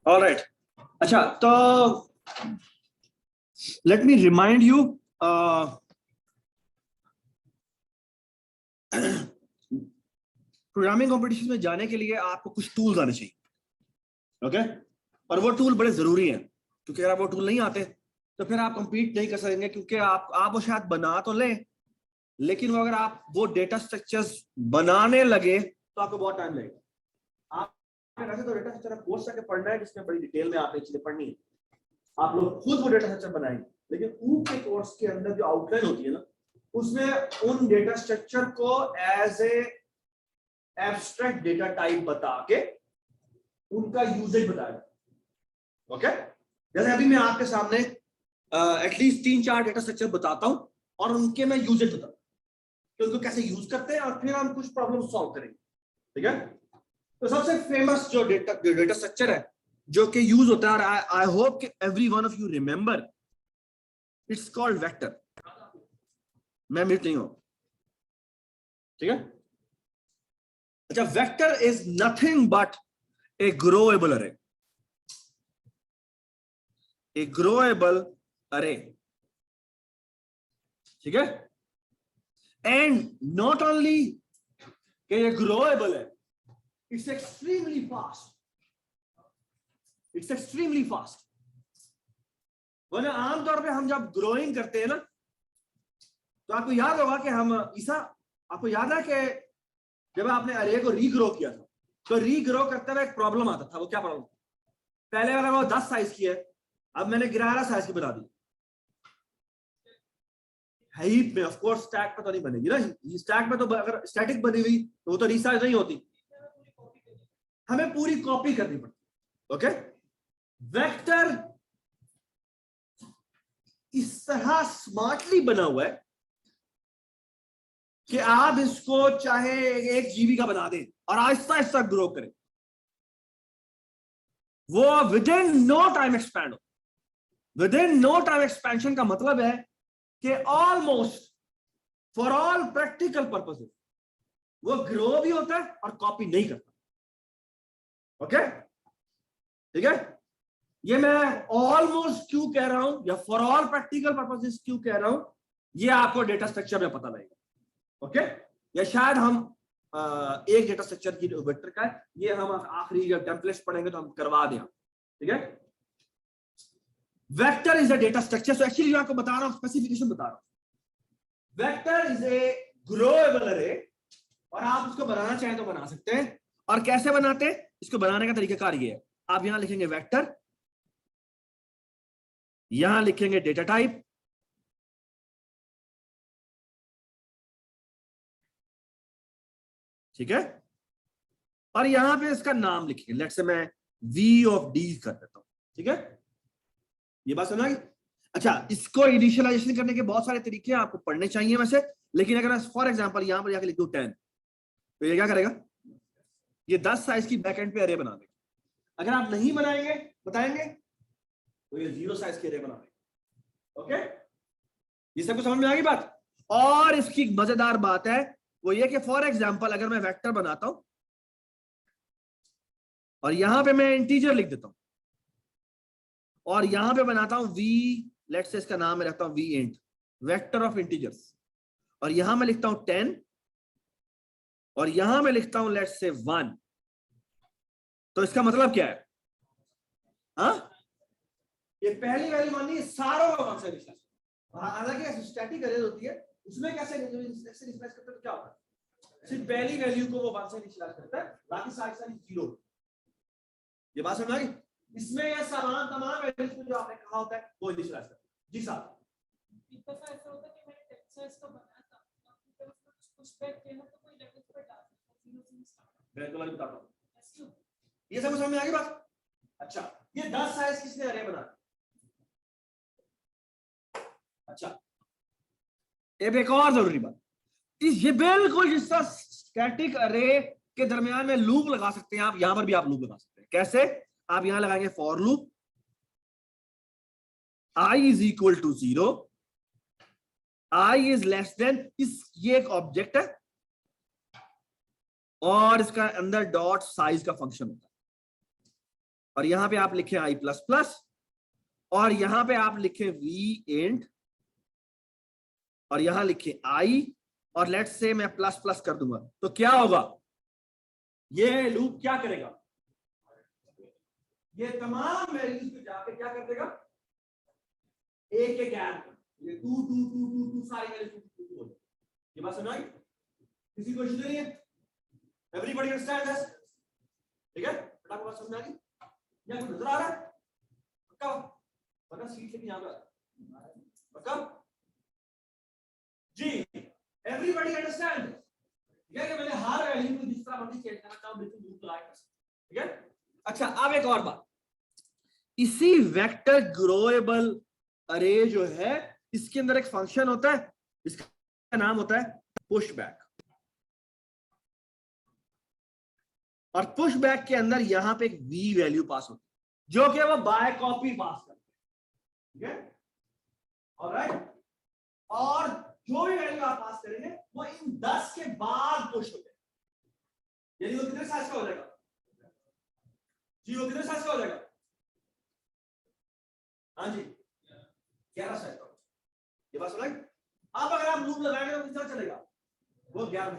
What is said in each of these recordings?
Alright, अच्छा तो let me remind you, programming competition में जाने के लिए आपको कुछ टूल्स आने चाहिए, ओके? और वो टूल बड़े जरूरी हैं, क्योंकि अगर वो टूल नहीं आते तो फिर आप कंपीट नहीं कर सकेंगे, क्योंकि आप वो शायद बना तो लें, लेकिन वो अगर आप वो डेटा स्ट्रक्चर्स बनाने लगे तो आपको बहुत टाइम लगेगा। आप वैसे तो डेटा स्ट्रक्चर कोर्स करके पढ़ना है जिसमें बड़ी डिटेल में आपने चीजें पढ़नी है, आप लोग खुद वो डेटा स्ट्रक्चर बनाएंगे, लेकिन ऊपर के कोर्स के अंदर जो आउटलाइन होती है ना, उसमें उन डेटा स्ट्रक्चर को as a abstract data type बता के उनका यूजेज बताया। ओके, जैसे अभी मैं आपके सामने एटलीस्ट 3-4 डेटा स्ट्रक्चर बताता हूं और उनके मैं यूजेज बताता हूं कि उनको कैसे यूज करते हैं, और फिर हम कुछ प्रॉब्लम सॉल्व करेंगे। ठीक है, तो सबसे फेमस जो डेटा स्ट्रक्चर है जो कि यूज होता है, और आई होप कि every one of you remember, it's called vector. मैं म्यूट नहीं हूं, ठीक है? अच्छा, वेक्टर इज नथिंग बट ए ग्रोएबल अरे, ए ग्रोएबल अरे, ठीक है? एंड नॉट ओनली कि ये ग्रोएबल है, it's extremely fast, it's extremely fast. वरना आमतौर पे हम जब ग्रोइंग करते हैं ना, तो आपको याद होगा कि हम आपको याद है कि जब आपने अरे को रीग्रो किया था, तो रीग्रो करते हुए एक प्रॉब्लम आता था। वो क्या प्रॉब्लम? पहले वाला वो 10 साइज की है, अब मैंने 11 साइज की बना दी। हीप में ऑफ कोर्स स्टैक पे तो नहीं बनेगी ना, स्टैक में तो अगर स्टैटिक बनी हुई तो वो तो रीसाइज नहीं होती, हमें पूरी कॉपी करनी पड़ती। ओके, वेक्टर इस तरह स्मार्टली बना हुआ है कि आप इसको चाहे 1 GB का बना दें और आहिस्ता आहिस्ता ग्रो करें, वो within no time expand हो। Within no time expansion का मतलब है कि almost for all practical purposes वो ग्रो भी होता है और कॉपी नहीं करता। ओके, ठीक है? ये मैं ऑलमोस्ट क्यों कह रहा हूं, या फॉर ऑल प्रैक्टिकल पर्पसेस क्यों कह रहा हूं, ये आपको डेटा स्ट्रक्चर में पता लगेगा। ओके, या शायद हम एक डेटा स्ट्रक्चर की वेक्टर का है, ये हम आखिरी जब टेम्पलेट्स पढ़ेंगे तो हम करवा दें। ठीक है, vector is a data structure. So actually मैं आपको बता रहा हूं, स्पेसिफिकेशन बता रहा हूं। वेक्टर इज ए ग्रोएबल अरे, और आप उसको बनाना चाहें तो बना सकते हैं। और कैसे बनाते हैं, इसको बनाने का तरीकाकार ये है, आप यहां लिखेंगे वेक्टर, यहां लिखेंगे डेटा टाइप, ठीक है, और यहां पे इसका नाम लिखेंगे। लेट्स से मैं v ऑफ d कर देता हूं। ठीक है, ये बात समझ आ गई? अच्छा, इसको इनिशियलाइजेशन करने के बहुत सारे तरीके आपको पढ़ने चाहिए वैसे, लेकिन अगर फॉर एग्जांपल यहां पर जाके लिख दूं 10, तो ये क्या करेगा? ये 10 साइज की बैकएंड पे अरे बना देगा। अगर आप नहीं बनाएंगे, बताएंगे, तो ये 0 साइज के अरे बना देगा। ओके, ये सबको समझ में आ गई बात? और इसकी मजेदार बात है वो ये कि फॉर एग्जांपल अगर मैं वेक्टर बनाता हूं और यहां पे मैं इंटीजर लिख देता हूं, और यहां पे बनाता हूं v, लेट्स से इसका नाम मैं रखता हूं v int, vector of integers, और यहां मैं लिखता हूं 10, और यहां मैं लिखता हूं लेट्स से 1, तो इसका मतलब क्या है? हाँ, ये पहली वैल्यू मानी सारों का वन से इनिशियलाइज, हालांकि स्टैटिक अरे होती है, उसमें कैसे इनिशियलाइज करते हैं, क्या होता है? सिर्फ पहली वैल्यू को वो वन से इनिशियलाइज करता है, बाकी सारी 0। ये बात समझ आ गई? इसमें ये समान तमाम वैल्यूज को जो आपने कहा होता है वो इनिशियलाइज करता है। जी साहब, एक दफा ऐसा होता है कि मैंने टेक्स्ट साइज का बनाया था, फिर उसको कुछ पुशबैक देना तो कोई लेवल पर डाल सकता है, 0 से स्टार्ट। मैं तुम्हें बताता हूं, ये सब समझ में आ गई बात? अच्छा, ये 10 साइज किसने अरे बना? अच्छा, अब एक और जरूरी बात, ये बिल्कुल जिस तरह स्टैटिक अरे के दरमियान में लूप लगा सकते हैं आप, यहां पर भी आप लूप लगा सकते हैं। कैसे? आप यहां लगाएंगे for loop i is equal to 0, i is less than, ये एक ऑब्जेक्ट है और इसका अंदर डॉट साइज का फंक्शन होता है। और यहां पे आप लिखे i प्लस प्लस, और यहां पे आप लिखे v इंट, और यहां लिखे i, और लेट्स से मैं प्लस प्लस कर दूंगा, तो क्या होगा, ये लूप क्या करेगा, ये तमाम वैल्यूज पे जाके क्या कर देगा, एक एक ऐड कर, ये 2 2 2 2 2 सारी वैल्यूज 2 2 हो, ये बात समझ आई, किसी को इश्यू नहीं है, एवरीबॉडी अंडरस्टैंड दिस, ठीक है, फटाफट बात समझ आ गई, या कुछ नजर आ रहा है, पक्का पक्का सीट लेके यहां पर पक्का जी, एवरीबॉडी अंडरस्टैंड, ठीक है, कि मैंने हर वैल्यू को जिस तरह मर्जी चेंज करना चाहूं बिल्कुल लूप लगा कर सकते, ठीक है। अच्छा, अब एक और बात, इसी वेक्टर ग्रोएबल अरे जो है, इसके अंदर एक फंक्शन होता है, इसका नाम होता है पुशबैक, और पुशबैक के अंदर यहां पे एक v वैल्यू पास होती है, जो कि वो बाय कॉपी पास करते हैं, ठीक है, ऑलराइट, और जो भी वैल्यू आप पास करेंगे वो इन 10 के बाद पुश होते हैं, यानी वो कितने साइज का हो जाएगा जी, वो कितने साइज का हो जाएगा, हाँ जी 11 साइज का, ये बात समझ, अब अगर आप लूप लगाएंगे तो कितना चलेगा, वो 11,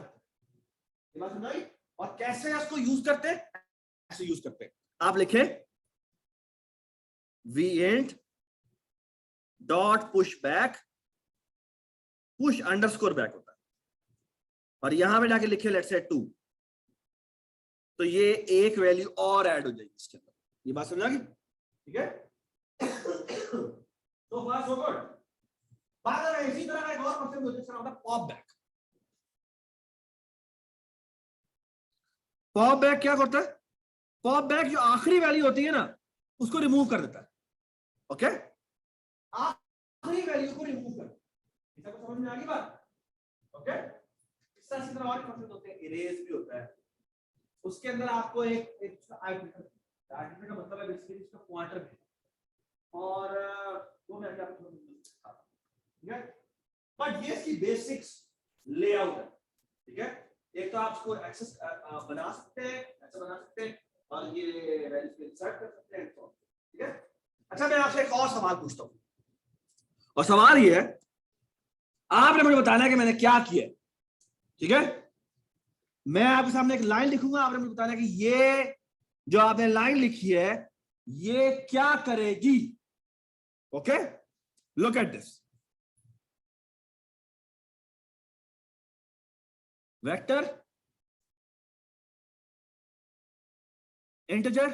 ये बात समझ। और कैसे इसको यूज करते हैं, ऐसे यूज करते हैं, आप लिखें v int dot push back, push underscore back होता है, और यहां पे जाके लिखे लेट्स से 2, तो ये एक वैल्यू और ऐड हो जाएगी इसके अंदर, ये बात समझ आ गई, ठीक है, तो फार सो गुड। बात है इसी तरह का एक और फंक्शन होता है पॉप बैक। पॉप बैक क्या करता है, पॉप बैक जो आखिरी वैल्यू होती है ना उसको रिमूव कर देता है, ओके, आखिरी वैल्यू को रिमूव कर, इसका को समझ में आ गई बात, ओके। इस तरह से और फंक्शन होते हैं, इरेज भी होता है, उसके अंदर आपको एक आइडेंटिफायर का मतलब है बेसिकली इसका पॉइंटर है, और वो मैं आपको दिखाता हूं, ठीक है, बट ये इसकी बेसिक्स लेआउट है, ठीक है, एक तो आप इसको एक्सेस बना सकते हैं, ऐसे बना सकते हैं, और ये वैल्यूज को इंसर्ट कर सकते हैं, ठीक है। अच्छा, मैं आपसे एक और सवाल पूछता हूं, और सवाल ये है, आपने मुझे बताना है कि मैंने क्या किया, ठीक है, मैं आपके सामने एक लाइन लिखूंगा, आपने मुझे बताना है कि ये जो आपने लाइन लिखी है ये क्या करेगी, okay, look at this, vector integer,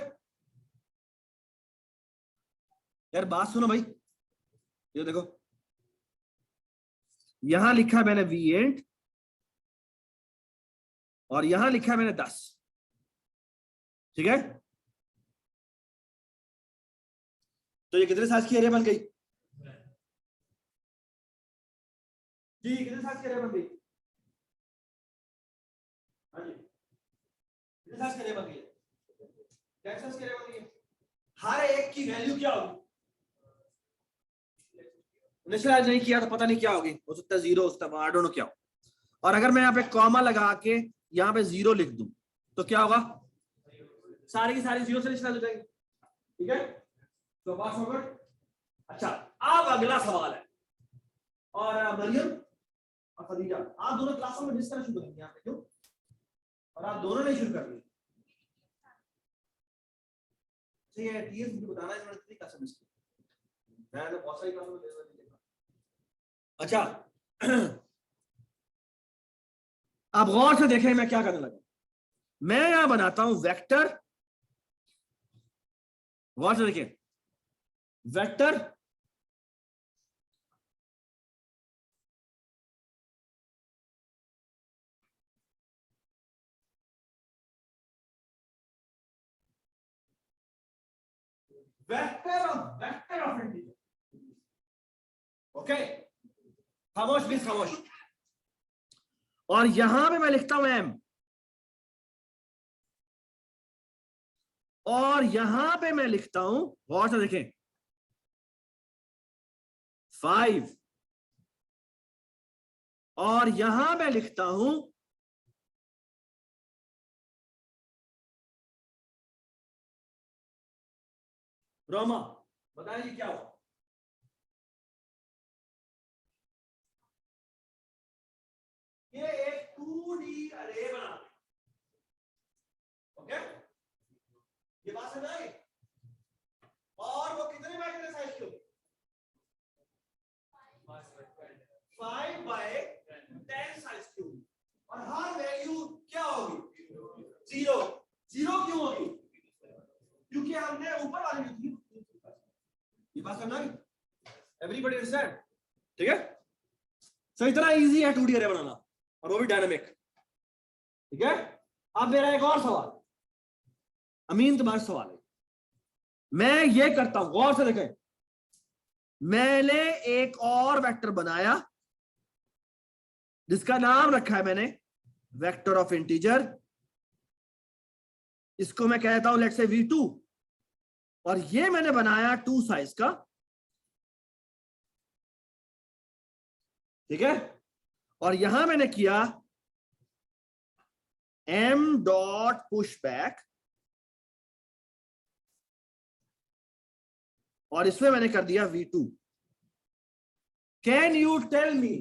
यार बात सुनो भाई, ये देखो यहां लिखा है मैंने v int, और यहां लिखा है मैंने 10, ठीक है, तो ये कितने साइज की एरे बन गई जी, कितने साइज की एरे बन गई, हाँ जी, कितने साइज की एरे बन गई, 10 साइज की एरे बन गई, हर एक की वैल्यू क्या होगी, इनिशियलाइज नहीं किया तो पता नहीं क्या होगी, हो सकता है 0, हो सकता है आई डोंट नो क्या हो, और अगर मैं यहाँ पे कॉमा लगा के यहाँ पे 0 लिख दूं तो क्या होगा, सारी की सारी 0 से इनिशियलाइज हो जाएगी, ठीक है, तो पास हो गए। अच्छा, अब अगला सवाल है, और मरियम और खदीजा आप दोनों क्लासों में डिस्कशन शुरू करेंगे, यहाँ पे क्यों, और आप दोनों ने शुरू कर दिया, ठीक है, टीएस मुझे बताना है इन्होंने कितनी क्लास मिस की, मैं तो बहुत सारी क्लासों में देखा। अच्छा, आप गौर से देखें मैं क्या करने लगा, मैं यहां बनाता हूं वेक्टर, गौर से देखें, vector vector of integer, okay, खामोश प्लीज खामोश, और यहां पे मैं लिखता हूं m, और यहां पे मैं लिखता हूं, गौर से देखें 5, और यहां मैं लिखता हूं रोमा बताइए क्या हुआ? ये एक 2D अरे बना, ओके, ये बात समझ आई? और वो कितने बाय कितने साइज की होगी? 5 बाय 10 साइज की होगी, और हर वैल्यू क्या होगी? 0। 0 क्यों होगी? क्योंकि हमने ऊपर वाली ली थी। ये बात समझ आई? Everybody understand? ठीक है, सो इतना इजी है 2D अरे बनाना, और वो भी डायनामिक। ठीक है, अब मेरा एक और सवाल, अमीन तुम्हारा सवाल है, मैं ये करता हूं, गौर से देखें, मैंने एक और वेक्टर बनाया जिसका नाम रखा है मैंने वेक्टर ऑफ इंटीजर, इसको मैं कहता हूं लेट्स से v2, और ये मैंने बनाया 2 साइज का। ठीक है, और यहां मैंने किया m डॉट पुश बैक, और इसमें मैंने कर दिया v2। कैन यू टेल मी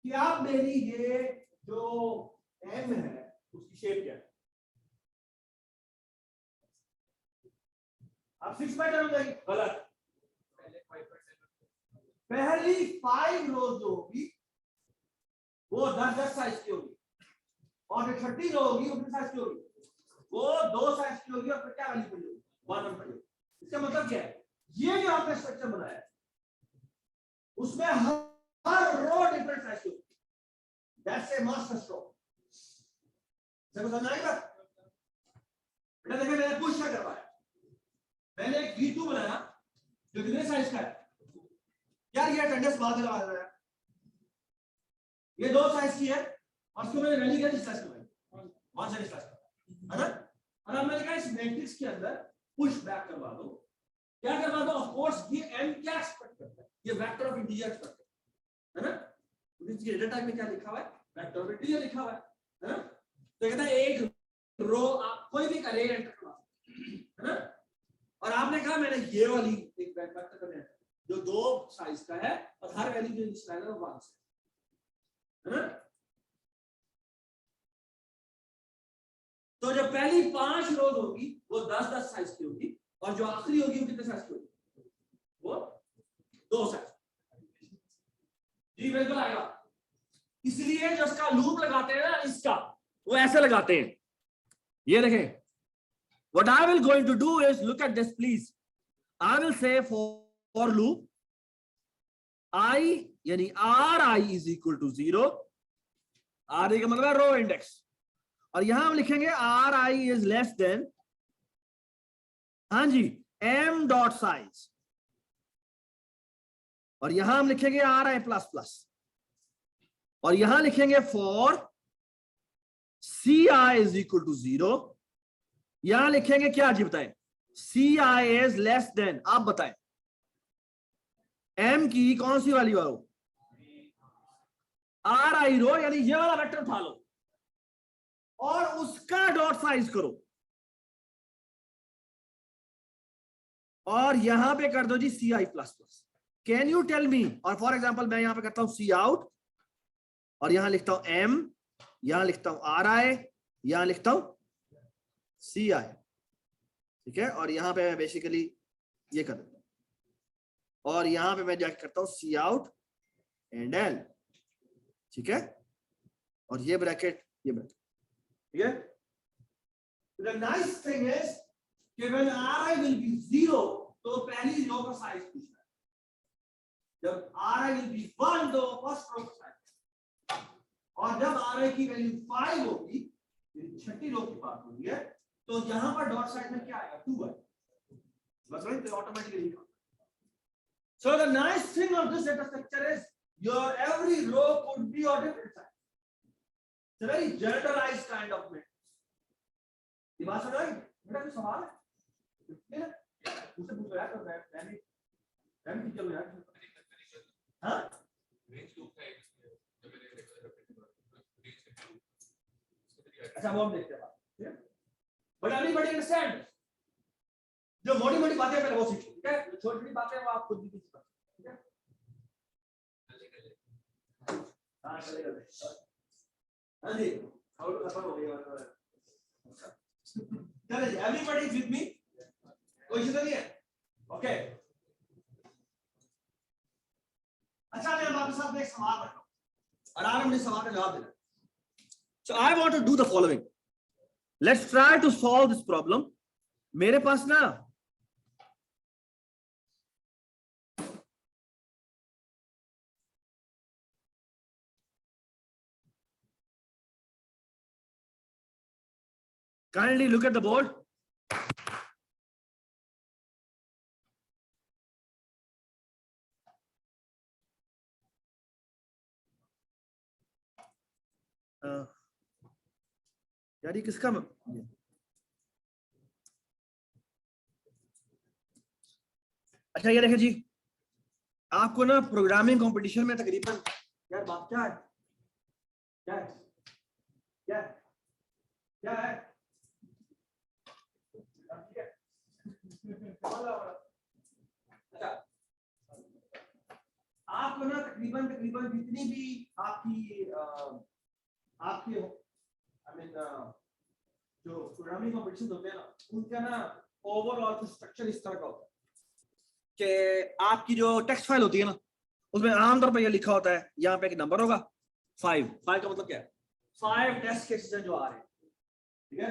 कि आप मेरी ये जो m है उसकी शेप क्या है? आप 6 बाय 10 हो जाएगी, गलत। पहली 5 रोज जो होगी वो 10-10 साइज की होगी, और जो 30 रो होगी वो कितने साइज की होगी? वो 2 साइज की होगी, और फिर क्या वैल्यू पड़ी होगी? 1 पड़ी होगी। इसका मतलब क्या है? ये जो आपने स्ट्रक्चर बनाया है उसमें हर रो डिफरेंट साइज की होगी, दैट्स ए मास्टर स्ट्रोक। सबको समझ आएगा? बेटा देखिए, मैंने पुश क्या करवाया, मैंने एक v2 बनाया जो कितने साइज का है यार? ये अटेंडेंस बाद में लगा रहा है, ये 2 साइज की है, और उसको मैंने वैल्यू क्या दी? साइज का 1 साइज का है ना। और अब मैंने कहा इस मैट्रिक्स के अंदर पुश बैक करवा दो। क्या करवा दो? ऑफ कोर्स ये m क्या एक्सपेक्ट करता है? ये वेक्टर ऑफ इंटीजर एक्सपेक्ट करता है ना। तो इसके डेटा टाइप में क्या लिखा हुआ है? वेक्टर ऑफ इंटीजर लिखा हुआ है ना। तो कहता है एक रो आप कोई भी अरे एंटर करवा है ना, और आपने कहा मैंने ये वाली एक वेक्टर करना है जो 2 साइज का है, और हर वैल्यू जो इनिशियलाइजर है वो 1 है ना। तो जो पहली 5 रोज होगी वो 10-10 साइज की होगी, और जो आखिरी होगी वो कितने साइज की होगी? वो 2 साइज। जी बिल्कुल आएगा। इसलिए जो इसका लूप लगाते हैं ना, इसका वो ऐसे लगाते हैं, ये देखें। What I will going to do is, look at this please. I will say for loop I यानी ri is equal to 0, ri का मतलब है रो इंडेक्स, और यहां हम लिखेंगे ri is less than, हाँ जी, m डॉट साइज, और यहां हम लिखेंगे ri प्लस प्लस, और यहां लिखेंगे for ci is equal to 0, यहां लिखेंगे क्या जी बताएं? ci is less than, आप बताएं m की कौन सी वाली रो? ri रो, यानी ये वाला वेक्टर उठा लो और उसका डॉट साइज करो, और यहां पे कर दो जी ci plus plus. Can you tell me, और फॉर एग्जांपल मैं यहां पे करता हूं सी आउट, और यहां लिखता हूं m, यहां लिखता हूं ri, यहां लिखता हूं ci, ठीक है, और यहां पे मैं बेसिकली ये कर देता हूं, और यहां पे मैं जाके करता हूं सी आउट एंड l, ठीक है, और ये ब्रैकेट ये ब्रैकेट, ठीक है। The nice thing is कि when ri will be 0 तो पहली रो का साइज पूछता है, जब ri will be 1 तो फर्स्ट रो का साइज, और जब ri की वैल्यू 5 होगी, छठी रो की बात हो रही है, तो यहां पर डॉट साइड में क्या आएगा? 2 आएगा, बस वही तो ऑटोमेटिकली लिखा। So the nice thing of this data structure is your every row could be of different size. It's a very generalized kind of matrix. ये बात समझ आई? मेरा कोई सवाल है? ठीक है, मुझसे पूछो यार, तो मैं भी चलो यार, हाँ अच्छा वो हम देखते हैं, ठीक है, but everybody understand जो मोटी मोटी बातें पहले वो सीखो, ठीक है? जो छोटी छोटी बातें वो आप खुद भी सीख सकते हो, ठीक है? हाँ चलेगा। हाँ जी, और खत्म हो गया। चलिए, एवरीबॉडी विद मी, कोई इशू नहीं है, ओके? अच्छा, मैं आपके साथ एक सवाल रखता हूँ और आपने मुझे सवाल का जवाब देना। So I want to do the following. Let's try to solve this problem. मेरे पास ना kindly look at the board. यार ये किसका अच्छा ये देखिए जी, आपको ना प्रोग्रामिंग कंपटीशन में तकरीबन, यार बात क्या है, क्या है, क्या है, क्या है, अच्छा आपको ना तकरीबन तकरीबन जितनी भी आपकी आपके आई मीन जो प्रोग्रामिंग कंपटीशन होते हैं ना, उनका ना ओवरऑल स्ट्रक्चर इस तरह का होता है कि आपकी जो टेक्स्ट फाइल होती है ना, उसमें आमतौर पर यह लिखा होता है, यहाँ पे एक नंबर होगा 5 का मतलब क्या है, 5 टेस्ट केसेस हैं जो आ रहे हैं, ठीक है?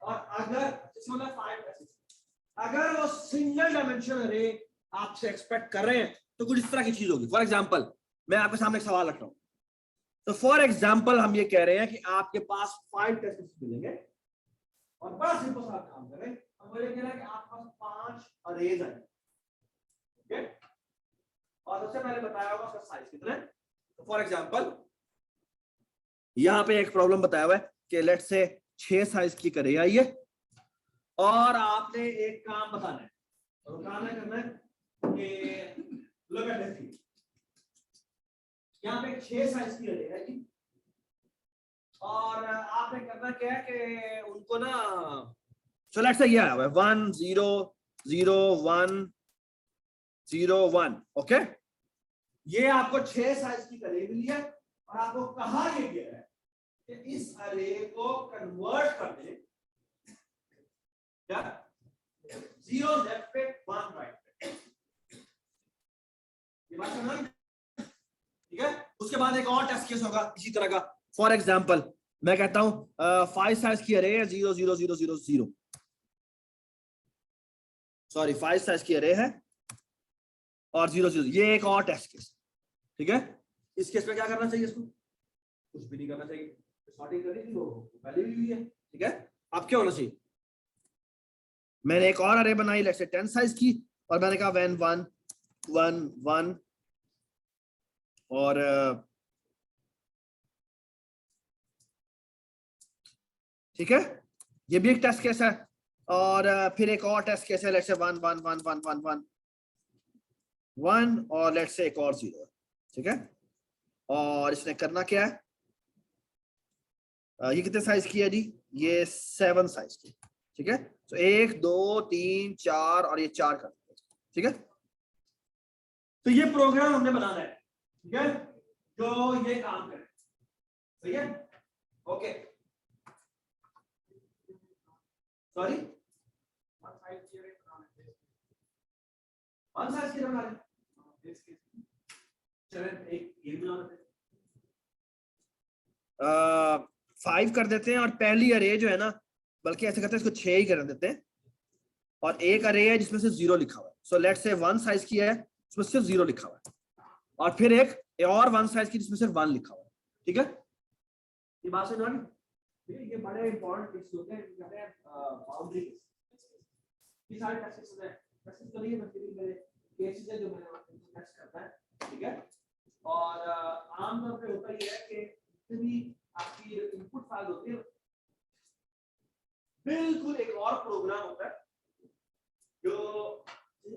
और अगर मतलब 5 टेस्ट, अगर वो सिंगल डायमेंशन अरे आपसे एक्सपेक्ट कर रहे हैं तो कुछ इस तरह की चीज होगी। फॉर एग्जांपल मैं आपके सामने एक सवाल रख रहा हूं, तो फॉर एग्जांपल हम ये कह रहे हैं कि आपके पास 5 टेस्ट केसेस मिलेंगे और बड़ा सिंपल सा काम करें, हम बोले कह रहे हैं कि आपके पास 5 अरेज हैं, ठीक है? और सबसे पहले बताया होगा उसका साइज कितना है। तो फॉर एग्जांपल यहां पे एक प्रॉब्लम बताया हुआ है कि लेट्स से 6 साइज की करे आई है और आपने एक काम बताना है, और काम है करना है कि लुक एट दिस, यहां पे 6 साइज की अरे है जी, और आपने करना क्या है कि उनको ना, सो लेट्स से ये आया हुआ है 1 0 0 1 0 1, ओके? ये आपको 6 साइज की अरे मिली है और आपको कहा ये गया है कि इस अरे को कन्वर्ट कर दे, क्या 0 लेफ्ट पे 1 राइट पे, ये बात समझ, ठीक है? उसके बाद एक और टेस्ट केस होगा इसी तरह का। फॉर एग्जांपल मैं कहता हूं 5 साइज की अरे है 0 0 0 0 0, सॉरी 5 साइज की अरे है और 0 0, ये एक और टेस्ट केस, ठीक है? इस केस में क्या करना चाहिए, इसको कुछ भी नहीं करना चाहिए, सॉर्टिंग करनी थी वो पहले भी हुई है, ठीक है? अब क्या होना चाहिए, मैंने एक और अरे बनाई लेट्स से 10 साइज की और मैंने कहा 1 1 1 1 और ठीक है, ये भी एक टेस्ट केस है। और फिर एक और टेस्ट केस है लेट्स से 1 1 1 1 1 1 1 और लेट्स से एक और 0, ठीक है? और इसने करना क्या है, ये कितने साइज की है जी, ये 7 साइज की, ठीक है? तो 1 2 3 4 और ये 4 कर, ठीक है? तो ये प्रोग्राम हमने बनाना है, ठीक है, जो ये काम करे, सही है? ओके, सॉरी 1 साइज की बना ले, चलें एक ये भी बना लेते हैं, 5 कर देते हैं और पहली अरे जो है ना, बल्कि ऐसे करते हैं इसको 6 ही कर देते हैं और एक अरे है जिसमें सिर्फ 0 लिखा हुआ है, सो लेट्स से 1 साइज की है उसमें सिर्फ 0 लिखा हुआ है और फिर एक और 1 साइज की जिसमें सिर्फ 1 लिखा हुआ है, ठीक है? ये बात समझ आ गई? ये बड़े इंपॉर्टेंट टिप्स होते हैं, कहते हैं बाउंड्री ये सारे टेस्ट्स होते हैं, टेस्ट्स तो नहीं है बल्कि मेरे केसेस है जो मैंने टेस्ट करता है, ठीक है? और आमतौर पे होता ये है कि जितनी आपकी इनपुट फाइल होती है बिल्कुल एक और प्रोग्राम होता है जो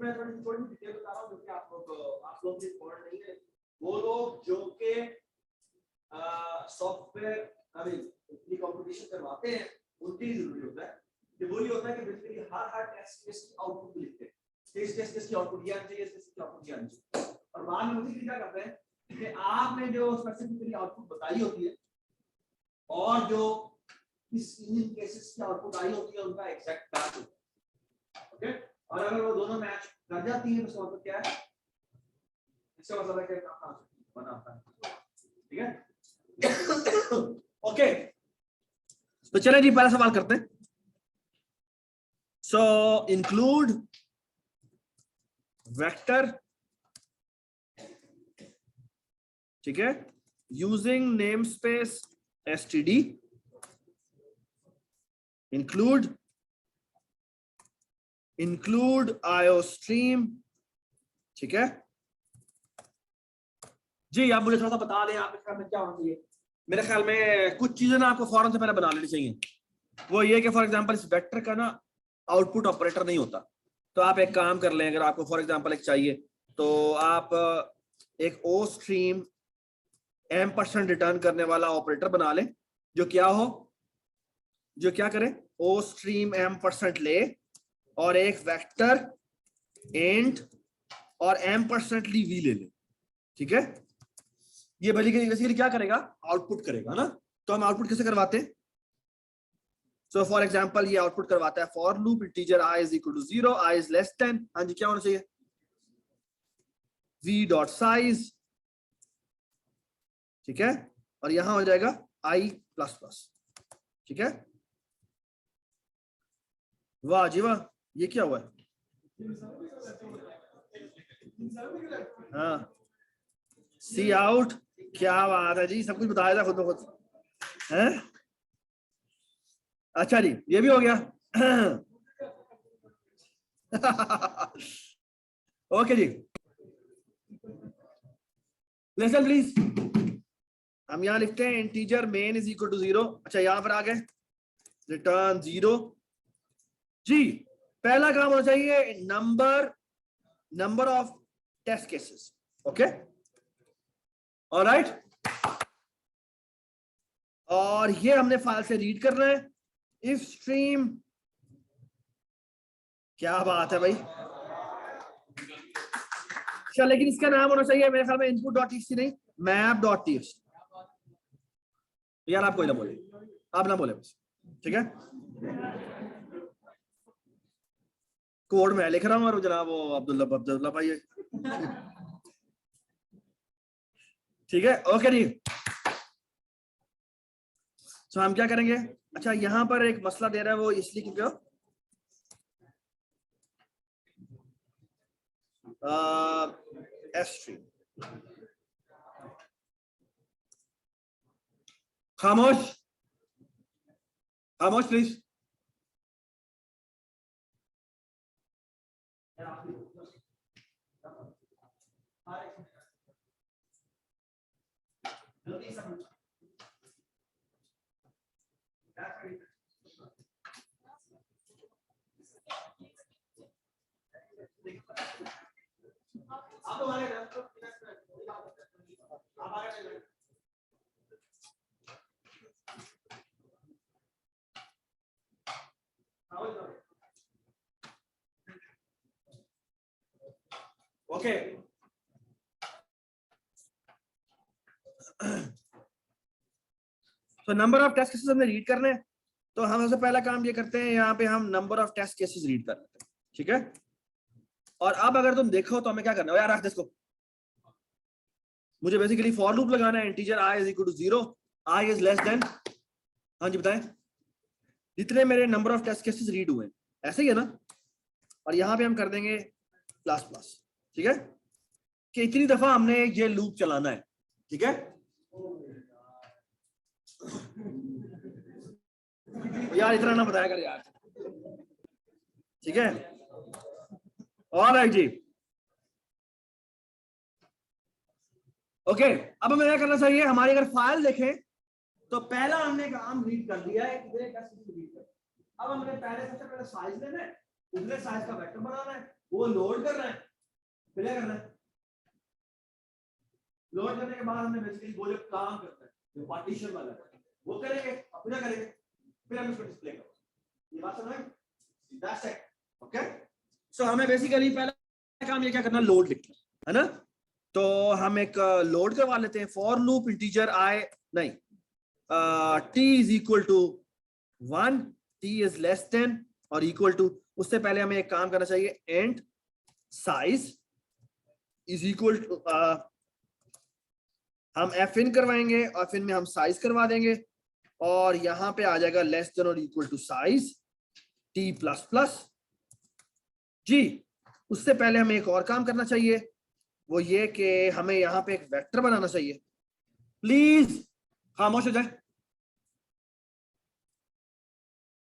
मैं थोड़ी डिटेल बता रहा हूँ क्योंकि आप लोग इम्पोर्टेंट नहीं है, वो लोग जो के सॉफ्टवेयर आई मीन कंपटीशन करवाते हैं उनके लिए जरूरी होता है ये वही होता है कि बेसिकली हर टेस्ट केस की आउटपुट लिखते हैं, इस टेस्ट केस की आउटपुट ये आनी चाहिए, इस टेस्ट की आउटपुट ये आनी चाहिए, और बाद में उसी क्या करते हैं कि आपने जो स्पेसिफिकली आउटपुट बताई होती है और जो इस इन केसेस की आउटपुट आई होती है उनका एग्जैक्ट मैच होता है। ओके, और अगर वो दोनों मैच कर जाती है तो इसका मतलब क्या है, इसका मतलब है कि आपका बनाता है। ठीक है, ओके, तो चलिए जी पहला सवाल करते हैं। सो इंक्लूड वेक्टर, ठीक है, using name space std, include iostream, ठीक है जी। आप मुझे थोड़ा सा बता दें आपके ख्याल में क्या होना चाहिए। मेरे ख्याल में कुछ चीजें ना आपको फौरन से पहले बना लेनी चाहिए। वो ये कि फॉर एग्जांपल इस वेक्टर का ना आउटपुट ऑपरेटर नहीं होता, तो आप एक काम कर लें, अगर आपको फॉर एग्जांपल एक चाहिए तो आप एक ओ स्ट्रीम m% रिटर्न करने वाला ऑपरेटर बना लें जो क्या हो, जो क्या करे, ओ स्ट्रीम m% ले और एक वेक्टर एंड और m% ली v ले ले, ठीक है। ये बेसिकली क्या करेगा, आउटपुट करेगा ना। तो हम आउटपुट कैसे करवाते हैं, सो फॉर एग्जांपल ये आउटपुट करवाता है for loop integer i is equal to 0, i is less than, हाँ जी क्या होना चाहिए, v डॉट साइज, ठीक है, और यहां हो जाएगा i प्लस प्लस, ठीक है। वाह जी वाह, ये क्या हुआ है, हाँ सी आउट, क्या बात है जी, सब कुछ बताया था खुद ब खुद है। अच्छा जी ये भी हो गया। ओके जी, लिसन प्लीज, हम यहां लिखते हैं integer main is equal to 0। अच्छा यहां पर आ गए रिटर्न 0 जी। पहला काम होना चाहिए number of test cases, okay alright, और ये हमने फाइल से रीड करना है। इफ स्ट्रीम, क्या बात है भाई, अच्छा लेकिन इसका नाम होना चाहिए मेरे ख्याल में इनपुट डॉट टीएक्सटी नहीं, मैप डॉट टीएक्सटी। यार आप कोई ना बोले, आप ना बोले बस, ठीक है। कोड मैं लिख रहा हूँ और जनाब वो अब्दुल्ला भाई है, ठीक है ओके जी। तो हम क्या करेंगे, अच्छा यहां पर एक मसला दे रहा है, वो इसलिए क्योंकि स्ट्रीम, खामोश खामोश प्लीज, ओके तो नंबर ऑफ टेस्ट केसेस हमने रीड करने हैं, तो हम सबसे पहला काम ये करते हैं, यहाँ पे हम number of test cases read कर लेते हैं, ठीक है। और अब अगर तुम देखो तो हमें क्या करना है यार, रख इसको, मुझे बेसिकली फॉर लूप लगाना है, integer i is equal to 0, i is less than, हाँ जी बताएं, जितने मेरे number of test cases read हुए ऐसे ही है ना, और यहाँ पे हम कर देंगे प्लस प्लस, ठीक है, कि इतनी दफा हमने ये लूप चलाना है, ठीक है। यार इतना ना बताया कर यार, ठीक है ऑलराइट जी। ओके अब हमें क्या करना चाहिए, हमारी अगर फाइल देखें तो पहला हमने काम रीड कर दिया है, अब हमने पहले सबसे पहले साइज लेना है, उतने साइज का वेक्टर बनाना है, वो लोड करना है, फिर क्या करना है, लोड करने के बाद हमने बेसिकली वो जो काम करता है जो पार्टीशन वाला है वो करेंगे, और फिर क्या करेंगे, फिर हम इसको डिस्प्ले करेंगे। ये बात समझ? That's it, okay. सो हमें बेसिकली पहला काम ये क्या करना, लोड लिखना है ना। तो हम एक लोड करवा लेते हैं, फॉर लूप इंटीजर आई नहीं t is equal to 1, t is less than और इक्वल टू, उससे पहले हमें एक काम करना चाहिए, and size is equal to, हम एफ इन करवाएंगे और फिर में हम साइज करवा देंगे और यहां पे आ जाएगा लेस देन और equal to size t plus plus जी। उससे पहले हमें एक और काम करना चाहिए, वो ये कि हमें यहां पे एक वेक्टर बनाना चाहिए। प्लीज खामोश हो जाए।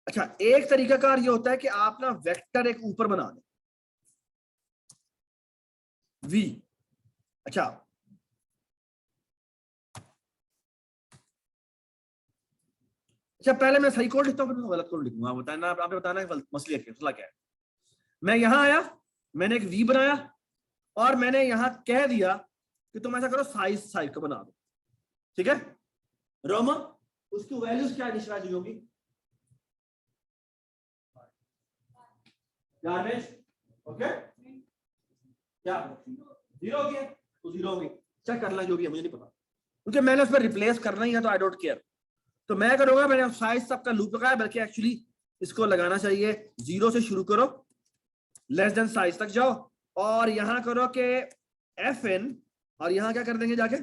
अच्छा, एक तरीकाकार ये होता है कि आप ना वेक्टर एक ऊपर बना दें, v। अच्छा, पहले मैं सही कोड लिखता हूं फिर गलत कोड लिखूंगा, आप बताना, आपने बताना मसला क्या है। मैं यहां आया, मैंने एक v बनाया और मैंने यहां कह दिया कि तुम ऐसा करो, साइज का बना दो, ठीक है। रोमा, उसकी वैल्यूज क्या इनिशियलाइज होगी? गार्बेज, ओके, क्या 0 हो गया तो 0 हो गई, चेक करना जो भी है, मुझे नहीं पता क्योंकि मैंने उस पर रिप्लेस करना ही है तो आई डोंट केयर। तो मैं करूंगा, मैंने साइज सबका लूप लगाया, बल्कि एक्चुअली इसको लगाना चाहिए 0 से शुरू करो, लेस देन साइज तक जाओ और यहां करो कि एफ एन और यहां क्या कर देंगे जाके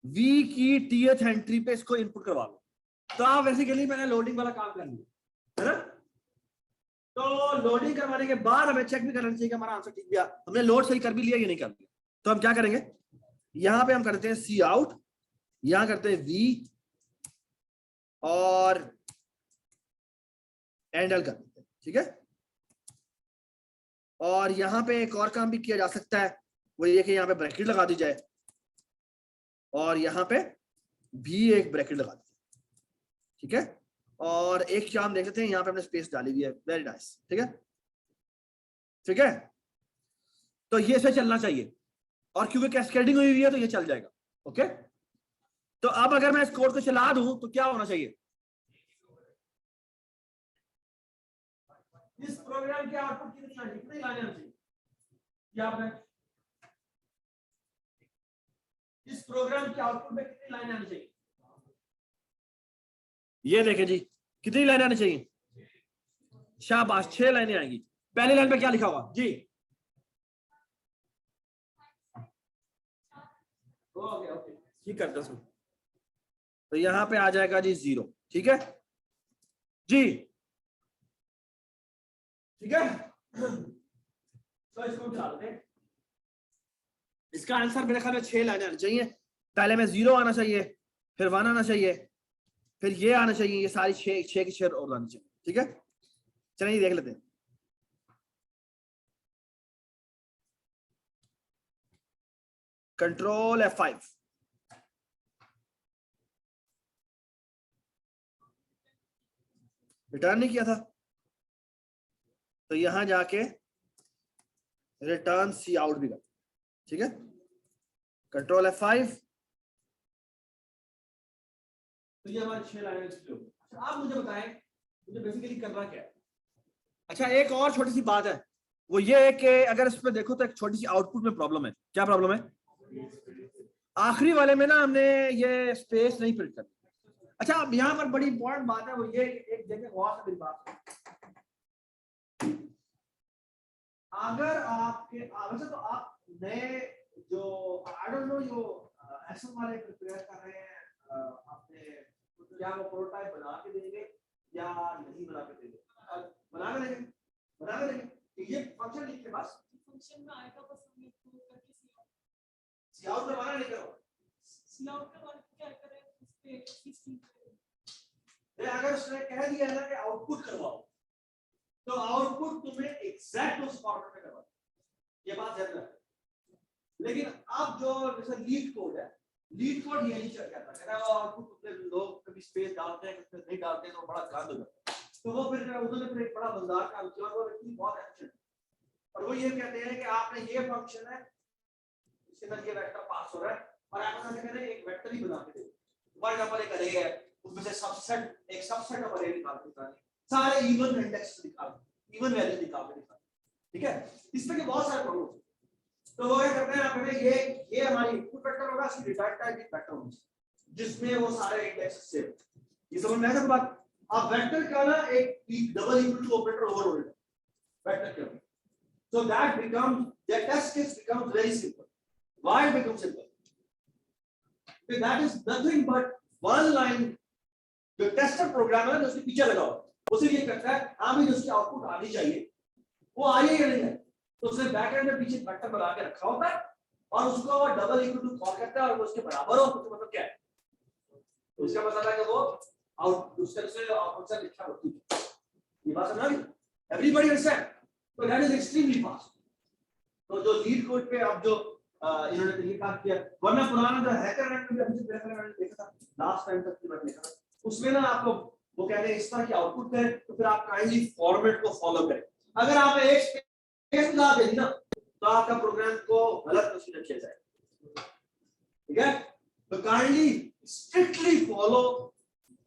v की टीएथ एंट्री पे इसको इनपुट करवा लो। तो आप बेसिकली मैंने लोडिंग वाला काम कर लिया है ना। तो लोडिंग करवाने के बाद हमें चेक भी करना चाहिए कि हमारा आंसर ठीक भी आया, हमने लोड सही कर भी लिया, ये नहीं कर लिया। तो हम क्या करेंगे, यहां पे हम करते हैं सी आउट, यहां करते हैं v और एंडल कर देते हैं, ठीक है। और यहां पे एक और काम भी किया जा सकता है, वो ये कि यहां पे ब्रैकेट लगा दी जाए और यहां पे भी एक ब्रैकेट लगा दी जाए, ठीक है। और एक काम देख लेते हैं, यहां पे हमने स्पेस डाली हुई है, वेरी नाइस, ठीक है, ठीक है। तो ये से चलना चाहिए और क्योंकि कैस्केडिंग हुई हुई है तो ये चल जाएगा, ओके। तो अब अगर मैं इस कोड को चला दूं तो क्या होना चाहिए, इस प्रोग्राम के आउटपुट कितनी लाइनें आनी चाहिए, क्या आपने इस प्रोग्राम के आउटपुट में कितनी लाइनें आनी चाहिए, ये देखें जी, कितनी लाइनें आनी चाहिए, शाबाश 6 लाइनें आएंगी। पहली लाइन पे क्या लिखा हुआ जी, ओके, ठीक करते हैं। तो यहां पे आ जाएगा जी 0, ठीक है जी, ठीक है। तो इसको चला देते हैं, इसका आंसर मेरे ख्याल में 6 लाइनें आनी चाहिए। पहले में 0 आना चाहिए, फिर 1 आना चाहिए, फिर ये आना चाहिए, ये सारी 6 की 6 और आनी चाहिए, ठीक है। चलिए देख लेते हैं। कंट्रोल F5, रिटर्न नहीं किया था तो यहां जाके रिटर्न सी आउट भी कर, ठीक है। कंट्रोल F5, तो ये हमारी 6 लाइनें। अच्छा, आप मुझे बताएं मुझे बेसिकली करना क्या है। अच्छा, एक और छोटी सी बात है, वो ये है कि अगर इस पे देखो तो एक छोटी सी आउटपुट में प्रॉब्लम है। क्या प्रॉब्लम है, आखिरी वाले में ना हमने ये स्पेस नहीं प्रिंट करनी। अच्छा, अब यहाँ पर बड़ी इंपॉर्टेंट बात है, वो ये एक जगह गौर से मेरी बात, अगर आपके वैसे तो आप नए जो आई डोंट नो जो एसएम वाले प्रिपेयर कर रहे हैं, आपने क्या वो प्रोटोटाइप बना के देंगे या नहीं बना के देंगे, बना के देंगे, ये फंक्शन लिख के बस फंक्शन में आएगा, बस हम इम्प्रूव करके सी आउट करवाना नहीं करो, सी आउट का वाला क्या करें उस पे 16 अगर उसने कह दिया है ना कि आउटपुट करवाओ तो आउटपुट तुम्हें एग्जैक्ट उस फॉर्मेट में करवाओ, ये बात ध्यान रखना। लेकिन अब जो जैसे लीड कोड है, लीड कोड ये नहीं चल जाता, कहता है आउटपुट में लोग कभी स्पेस डालते हैं कभी नहीं डालते हैं तो बड़ा गंद हो जाता है। तो वो फिर उन्होंने फिर एक बड़ा मजेदार काम किया और वो व्यक्ति बहुत एफिशिएंट, और वो ये कहते हैं कि आपने ये फंक्शन है इसके अंदर ये वेक्टर पास हो रहा है और आप ऐसा कहते हैं एक वेक्टर ही बना के दे, फॉर एग्जांपल एक अरे है उसमें से सबसेट, एक सबसेट ऑफ अरे निकाल के निकालने, सारे इवन इंडेक्स निकाल, इवन वैल्यू निकाल के निकाल, ठीक है। इसमें के बहुत सारे प्रॉब्लम। तो वो क्या करते हैं आप, ये हमारी इनपुट वेक्टर होगा, इसकी रिटर्न टाइप एक वेक्टर होगा जिसमें वो सारे इंडेक्स सेव। ये समझ में आया बात। अब वेक्टर का ना एक double equal to operator overloaded vector क्या, so that becomes, the test case becomes very simple. Why it becomes simple? Because that is nothing but one line. जो टेस्टर प्रोग्राम है उसके पीछे लगा हुआ, उसे ये करता है हाँ भाई उसकी आउटपुट आनी चाहिए, वो आई है या नहीं है, तो उसने बैकएंड में पीछे वेक्टर बना के रखा होता है और उसको वो डबल इक्वल टू कॉल करता है और वो उसके बराबर हो, तो मतलब क्या है, तो इसका मतलब है कि वो आउट दूसरे से आउटपुट से लिखा होती है। ये बात समझ आ गई? Everybody understand? तो दैट इज एक्सट्रीमली फास्ट। तो जो लीड कोड पे अब जो इन्होंने तरीके काम किया, वरना पुराना जो हैकर नेट में हमसे देखा था लास्ट टाइम तक की बात देखा था, उसमें ना आपको वो कहते हैं इस तरह की आउटपुट है, तो फिर आप काइंडली फॉर्मेट को फॉलो करें। अगर आप एक स्पेस मिला देंगे ना तो आपका प्रोग्राम को गलत कंसीडर किया जाएगा, ठीक है। तो काइंडली स्ट्रिक्टली फॉलो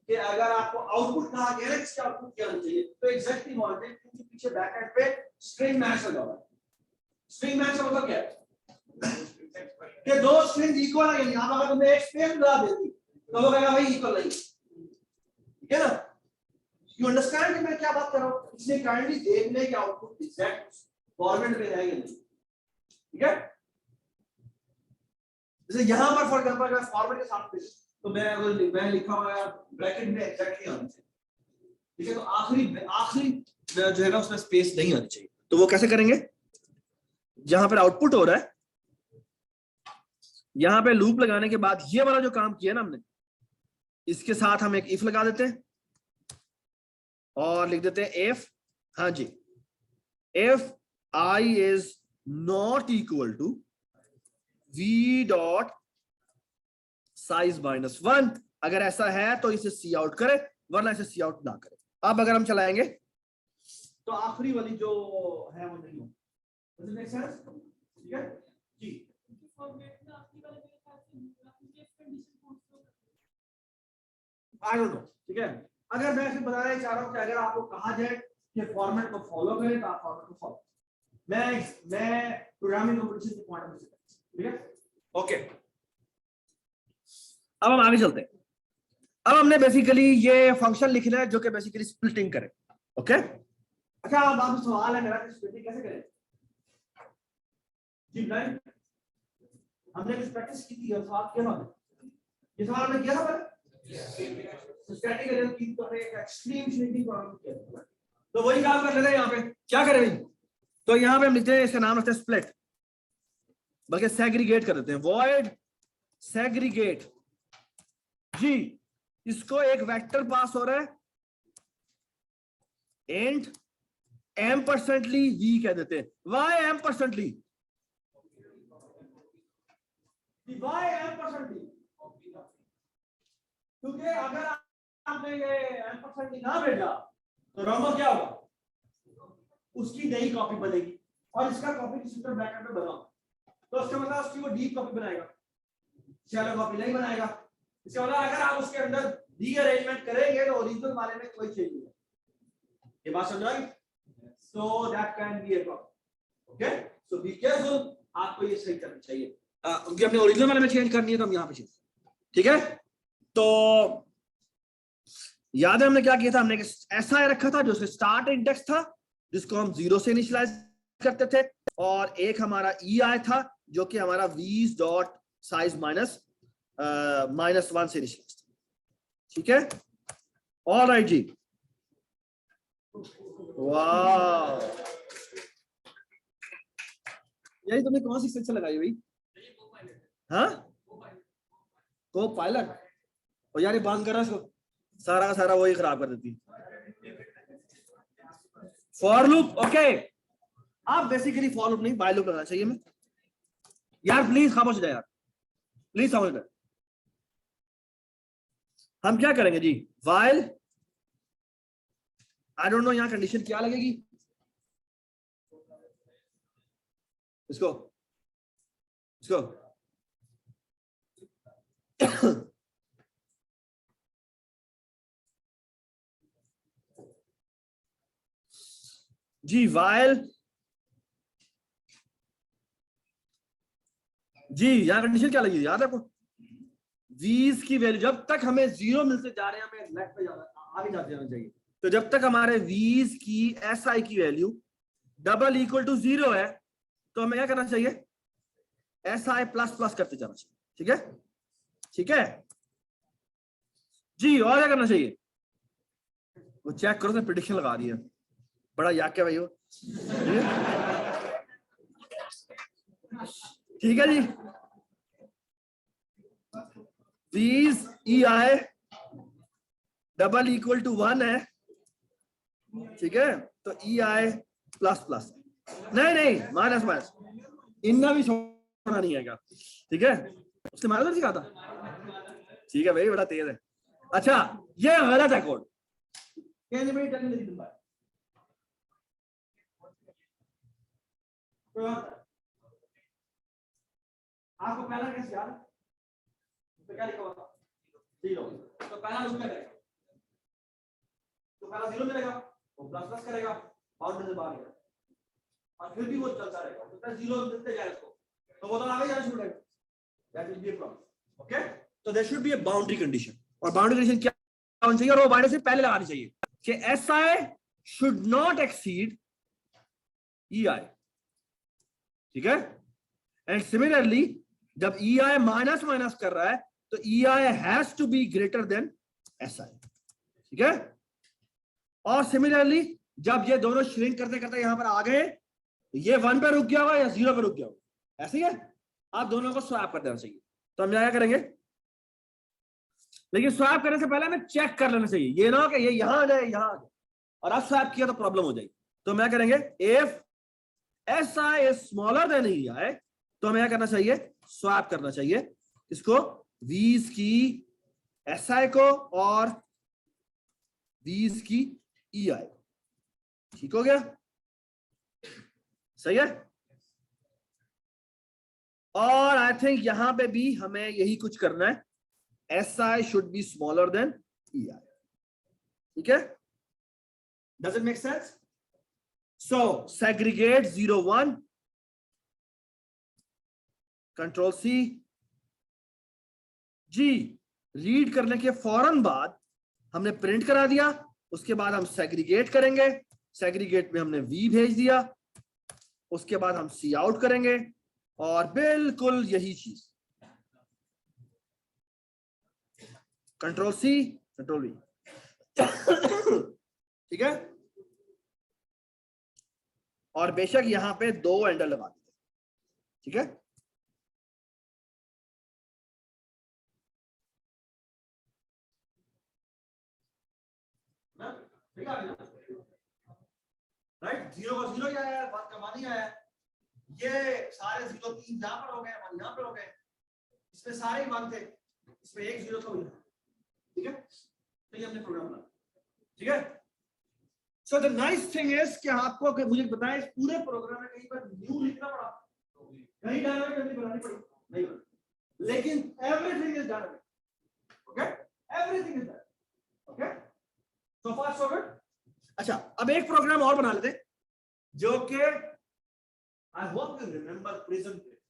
कि अगर आपको आउटपुट कहा गया है इसका आउटपुट क्या होना चाहिए, तो एग्जैक्टली मॉडल है, क्योंकि पीछे बैकएंड पे स्ट्रिंग मैच लगा हुआ है। स्ट्रिंग मैच का मतलब क्या है कि दो स्ट्रिंग इक्वल है, यहां अगर तुमने एक स्पेस मिला देती तो वो कहेगा भाई इक्वल नहीं, ठीक है ना। यू अंडरस्टैंड कि मैं क्या बात कर रहा हूं, इसलिए काइंडली देख ले कि आउटपुट एग्जैक्ट फॉर्मेट में है या नहीं, ठीक है। जैसे यहां पर फॉर एग्जांपल अगर फॉर्मेट के साथ तो मैं लिखा हुआ है ब्रैकेट में एग्जैक्टली आना चाहिए, ठीक है। तो आखिरी जो है ना उसमें स्पेस नहीं आनी चाहिए, तो वो कैसे करेंगे, जहां पर आउटपुट हो रहा है यहां पे लूप लगाने के बाद ये वाला जो काम किया ना हमने, इसके साथ हम एक इफ लगा देते हैं और लिख देते हैं इफ, हाँ जी, if I is not equal to v dot size -1, अगर ऐसा है तो इसे सी आउट करे, वरना इसे सी आउट ना करे। अब अगर हम चलाएंगे तो आखिरी वाली जो है वो नहीं होगी, ठीक है जी। आई डोंट नो, ठीक है। अगर मैं सिर्फ बताना चाह रहा हूं कि अगर आपको कहा जाए कि फॉर्मेट को फॉलो करें तो आप फॉर्मेट को फॉलो, मैं प्रोग्रामिंग कंपटीशन के पॉइंट ऑफ व्यू से, ठीक है ओके। अब हम आगे चलते हैं। अब हमने बेसिकली ये फंक्शन लिखना है जो कि बेसिकली स्प्लिटिंग करे, ओके। अच्छा अब आप सवाल है मेरा कि स्प्लिटिंग कैसे करें जी, ब्लाइंड हमने कुछ प्रैक्टिस की थी और सवाल किया था, ये सवाल हमने किया था पहले स्टैटिक एरर की, तो एक एक्सट्रीम श्रिंकिंग प्रॉब्लम किया था, तो वही काम कर लेते हैं यहाँ पे। क्या करें भाई, तो यहाँ पे हम लिखते हैं, इसका नाम रखते हैं स्प्लिट, बल्कि सेग्रीगेट कर देते हैं, वॉइड सेग्रीगेट जी। इसको एक वेक्टर पास हो रहा है एंड m% v कह देते हैं। Y m%? Y m%? क्योंकि अगर आपने ये m% ना भेजा तो रोमो क्या होगा, उसकी नई कॉपी बनेगी और इसका कॉपी किसी तरह ब्रैकेट में बना, तो उसका मतलब उसकी वो डीप कॉपी बनाएगा, शैलो कॉपी नहीं बनाएगा। इसका मतलब अगर आप उसके अंदर रीअरेंजमेंट करेंगे तो ओरिजिनल वाले में कोई चेंज नहीं है। ये बात समझ आई? So that can be a problem. Okay? So be careful, आपको ये सही करना चाहिए। उनके अपने ओरिजिनल वाले में चेंज करनी है तो हम यहाँ पे चेंज, ठीक है। तो याद है हमने क्या किया था, हमने ऐसा रखा था जो स्टार्ट इंडेक्स था जिसको हम 0 से इनिशियलाइज करते थे, और एक हमारा ई आया था जो कि हमारा वीज डॉट साइज -1 से इनिशियलाइज था, ठीक है। ऑलराइट जी, वाह, यही तुमने कौन सी सेक्शन लगाई हुई? हाँ को पायलट, और यार ये बंद करा इसको, सारा का सारा वही खराब कर देती। For loop, okay. आप बेसिकली फॉर लूप नहीं बाय लूप लगाना चाहिए मैं, यार प्लीज खामोश हो जाए यार, प्लीज समझ लें। हम क्या करेंगे जी, वाइल आई डोंट नो यहाँ कंडीशन क्या लगेगी, इसको जी वाइल, जी यहां कंडीशन क्या लगी याद है आपको? वीज की वैल्यू जब तक हमें जीरो मिलते जा रहे हैं हमें लेफ्ट पे जाना आगे जाते जाना चाहिए। तो जब तक हमारे वीज की एस आई की value double equal to zero है तो हमें क्या करना चाहिए? एस आई प्लस प्लस करते जाना चाहिए। ठीक है, ठीक है जी। और क्या करना चाहिए? वो चेक करो, तो प्रिडिक्शन लगा दी है, बड़ा याक है भाई वो। ठीक है जी, वीज ई आई डबल इक्वल टू 1 है। ठीक है, तो ई आई प्लस प्लस, नहीं नहीं माइनस माइनस, इतना भी छोड़ना नहीं है क्या? ठीक है, उसने माइनस सिखा था। ठीक है भाई, बड़ा तेज है। अच्छा, ये गलत है कोड। आपको पहला कैसे याद है? तो क्या लिखा हुआ था? जीरो। तो पहला उसमें करेगा, तो पहला जीरो मिलेगा, वो प्लस प्लस करेगा, बाउंड्री से बाहर गया, और फिर भी वो चलता रहेगा, तो प्लस जीरो मिलते जाए उसको, तो वो तो आगे जाना शुरू करेगा। That will be a problem. Okay, तो there should be a boundary condition, और बाउंड्री कंडीशन क्या होनी चाहिए? और वो बाउंड्री से पहले लगानी चाहिए कि S I should not exceed E I. ठीक है, एंड सिमिलरली जब ई आई माइनस माइनस कर रहा है तो E I has to be greater than S I. ठीक है, और सिमिलरली जब ये दोनों श्रिंक करते करते यहां पर आ गए, ये 1 पे रुक गया होगा या 0 पे रुक गया होगा, ऐसे ही है। आप दोनों को स्वैप कर देना चाहिए। तो हम क्या करेंगे, लेकिन स्वैप करने से पहले हमें चेक कर लेना चाहिए, ये ना हो कि ये यहां आ जाए यहां आ जाए और आप स्वैप किया तो प्रॉब्लम हो जाएगी। तो हम क्या करेंगे, if S I is smaller than E I, तो हमें क्या करना चाहिए? स्वैप करना चाहिए इसको, वीज की एस आई को और वीज की ई आई। ठीक हो गया, सही है। और आई थिंक यहां पे भी हमें यही कुछ करना है, S I should be smaller than E I. ठीक है, does it make sense? So segregate 0 1, control C जी। रीड करने के फौरन बाद हमने प्रिंट करा दिया, उसके बाद हम सेग्रीगेट करेंगे, सेग्रीगेट में हमने वी भेज दिया, उसके बाद हम सी आउट करेंगे, और बिल्कुल यही चीज कंट्रोल सी कंट्रोल वी। ठीक है, और बेशक यहां पे 2 एंडर लगा देते। ठीक है, राइट, 0 का 0 ही आया है, बात कमा नहीं आया है। ये सारे 0 3 यहां पर हो गए, 1 यहां पर हो गए, इसमें सारे 1 थे, इसमें एक 0 था। ठीक है, तो ये हमने प्रोग्राम बना। ठीक है, so the nice thing is कि आपको मुझे बताएं, इस पूरे प्रोग्राम में कहीं पर न्यू लिखना पड़ा, कहीं डायनामिक कंडीशन बनानी पड़ी नहीं बना, लेकिन everything is dynamic. Okay, everything is dynamic. Okay, so far so good. अच्छा, अब एक प्रोग्राम और बना लेते जो कि I hope you remember prism break.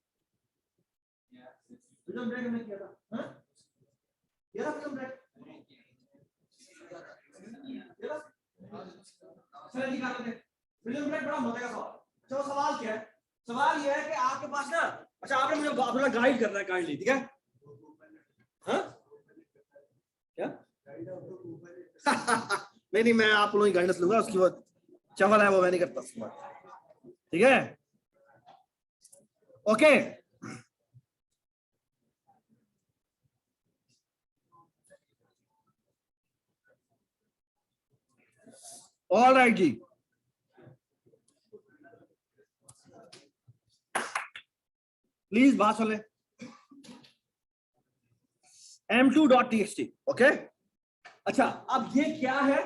Prism break हमने किया था, हां ये था प्रिज्म ब्रेक। चलिए निकालते हैं प्रिज्म ब्रेक, बड़ा मजे का सवाल। चलो सवाल क्या है? सवाल ये है कि आपके पास ना, अच्छा आपने मुझे थोड़ा गाइड करना है काइंडली। ठीक है, हाँ क्या? नहीं नहीं, मैं आप लोगों की गाइडेंस लूंगा, उसकी वो चवल है वो मैं नहीं करता उसकी बात। ठीक है, ओके। ऑल राइट जी, प्लीज बात सुन ले। m2.txt। ओके, अच्छा अब ये क्या है?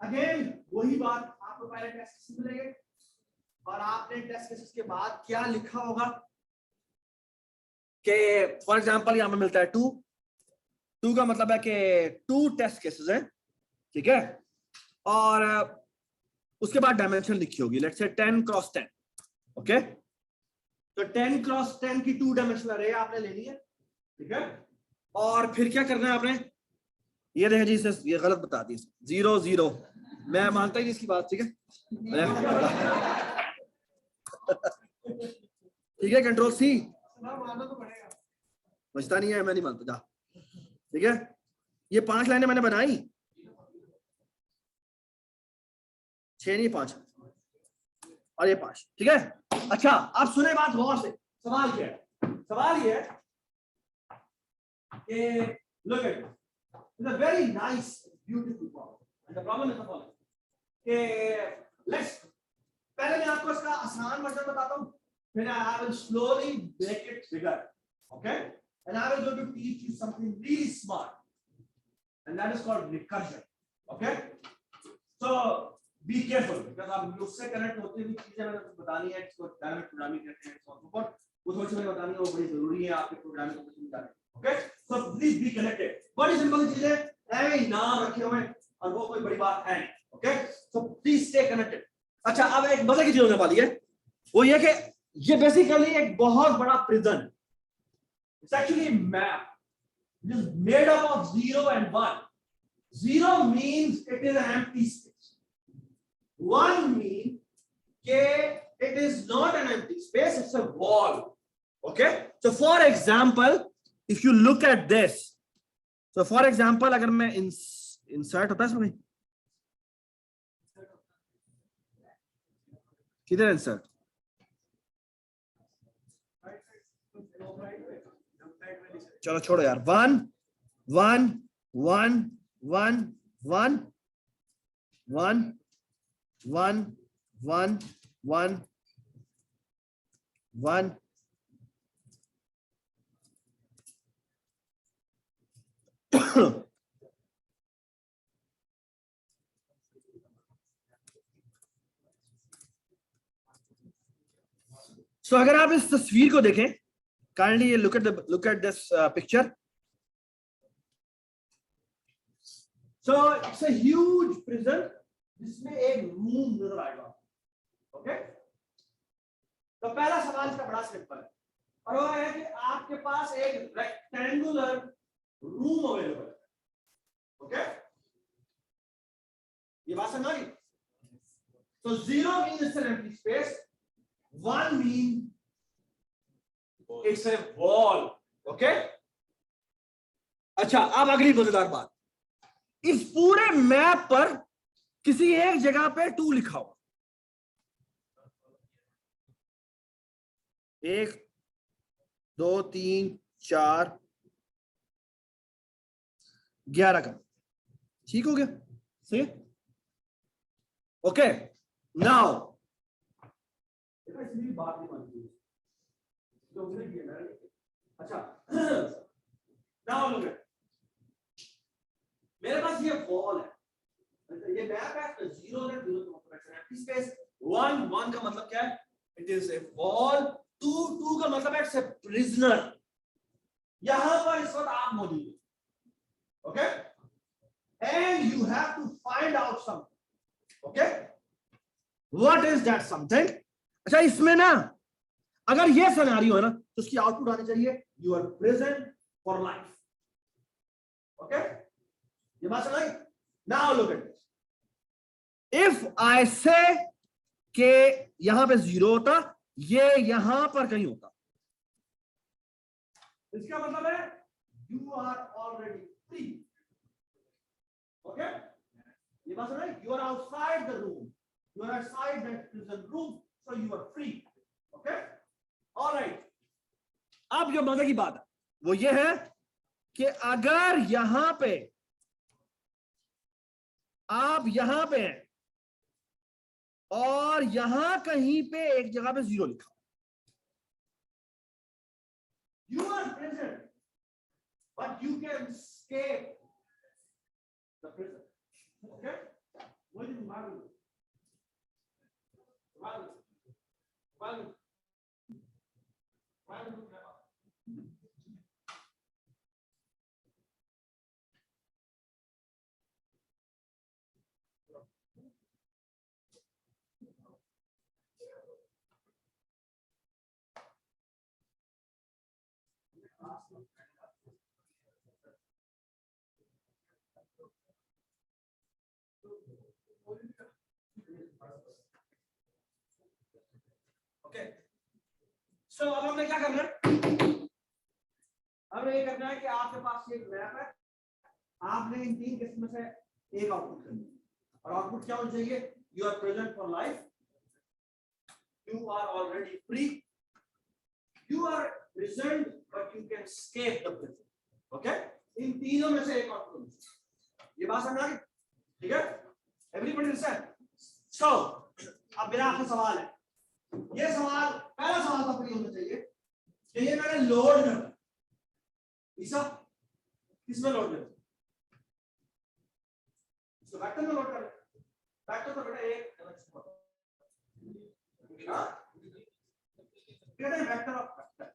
अगेन वही बात, आपको पहले टेस्ट केसेस मिलेंगे और आपने टेस्ट केसेस के बाद क्या लिखा होगा कि फॉर एग्जांपल यहां पे मिलता है 2 का मतलब है कि 2 टेस्ट केसेस हैं। ठीक है, और उसके बाद डायमेंशन लिखी होगी, लेट्स से 10 क्रॉस 10, ओके। तो 10 क्रॉस 10 की 2 डायमेंशनल अरे आपने लेनी है, ठीक है। और फिर क्या करना है आपने, ये देखें जी, इसे ये गलत बता दी, 0 0, मैं मानता ही नहीं इसकी बात, ठीक है। ठीक है, कंट्रोल सी, बचता नहीं है, मैं नहीं मानता, जा, ठीक है। ये 5 लाइनें मैंने बनाई, 6 नहीं 5, और ये 5, ठीक है। अच्छा, अब सुने बात गौर से, सवाल क्या है, सवाल ये है कि look at it. It's a very nice, beautiful problem. And the problem is the following. कि let's, पहले मैं आपको इसका आसान वर्जन बताता हूँ, फिर I will slowly make it bigger, okay? And I will go to teach you something really smart, and that is called recursion, okay? So be careful, because आप उससे कनेक्ट होते हुए चीजें मैंने आपको बतानी है, इसको डायनामिक प्रोग्रामिंग कहते हैं, वो थोड़ी सी मैंने बतानी है, वो बड़ी जरूरी है आपके प्रोग्रामिंग को समझने। Okay, so please be connected, बड़ी सिंपल चीज है, ऐसे ही नाम रखे हुए और वो कोई बड़ी बात है नहीं, okay. So please stay connected. अच्छा, अब एक मजे की चीज होने वाली है, वो ये कि ये बेसिकली एक बहुत बड़ा prison, it's actually map, it is made up of 0 and 1. 0 means it is an empty space, 1 means कि it is not an empty space, it's a wall, okay. So for example, if you look at this, so for example, अगर मैं insert होता है इसमें, किधर insert, चलो छोड़ो यार, 1 1 1 1 1 1 1 1 1 1 सो अगर आप इस तस्वीर को देखें, kindly look at this picture. So it's a huge prison जिसमें एक रूम नजर आएगा, ओके। तो पहला सवाल इसका बड़ा सिंपल है, और वो है कि आपके पास एक रेक्टेंगुलर रूम अवेलेबल है, ओके। ये बात समझ आई? So 0 means it's an empty space, 1 means it's a wall, okay? अच्छा, अब अगली मजेदार बात, इस पूरे मैप पर किसी एक जगह पे 2 लिखा हुआ, 1 2 3 4 11 का, ठीक हो गया, सही, ओके। नाउ बात नहीं मानती, अच्छा, नाउ लुक एट, मेरे पास ये वॉल है, ये मैप है, तो 0 है, 0 का मतलब है एम्प्टी स्पेस, 1 1 का मतलब क्या है, इट इज ए वॉल, 2 2 का मतलब है इट्स ए प्रिजनर, यहां पर इस वक्त आप मौजूद हैं, okay, and you have to find out something, okay, what is that something. अच्छा, इसमें ना अगर ये सिनेरियो है ना, तो उसकी आउटपुट आनी चाहिए you are present for life, okay, ये बात समझ आई? Now look at this, if I say के यहां पे 0 होता, ये यहां पर कहीं होता, इसका मतलब है you are already free, okay, ये बात समझ आई? You are outside the room, you are outside that prison room, so you are free, okay, alright. अब जो मजे की बात है वो ये है कि अगर यहां पे आप यहां पे हैं और यहां कहीं पे एक जगह पे 0 लिखा, you are present but you can escape the prison, okay, वो जो मालूम ओके, सो अब हमने क्या करना है, हमें ये करना है कि आपके पास ये मैप है, आपने इन तीन किस्म में से एक आउटपुट करनी है, और आउटपुट क्या होना चाहिए, you are present for life, you are already free, you are present but you can escape the present. Okay, इन तीनों में से एक आउटपुट, ये बात समझ आ गई? ठीक है, एवरीबॉडी अंडरस्टैंड? सो अब मेरा आपसे सवाल है, ये सवाल, पहला सवाल तो अपनी होना चाहिए कि ये मैंने लोड करना है, ऐसा किसमें लोड करना है, इसको वेक्टर में लोड करना है, वेक्टर तो बेटा एक vector of vector,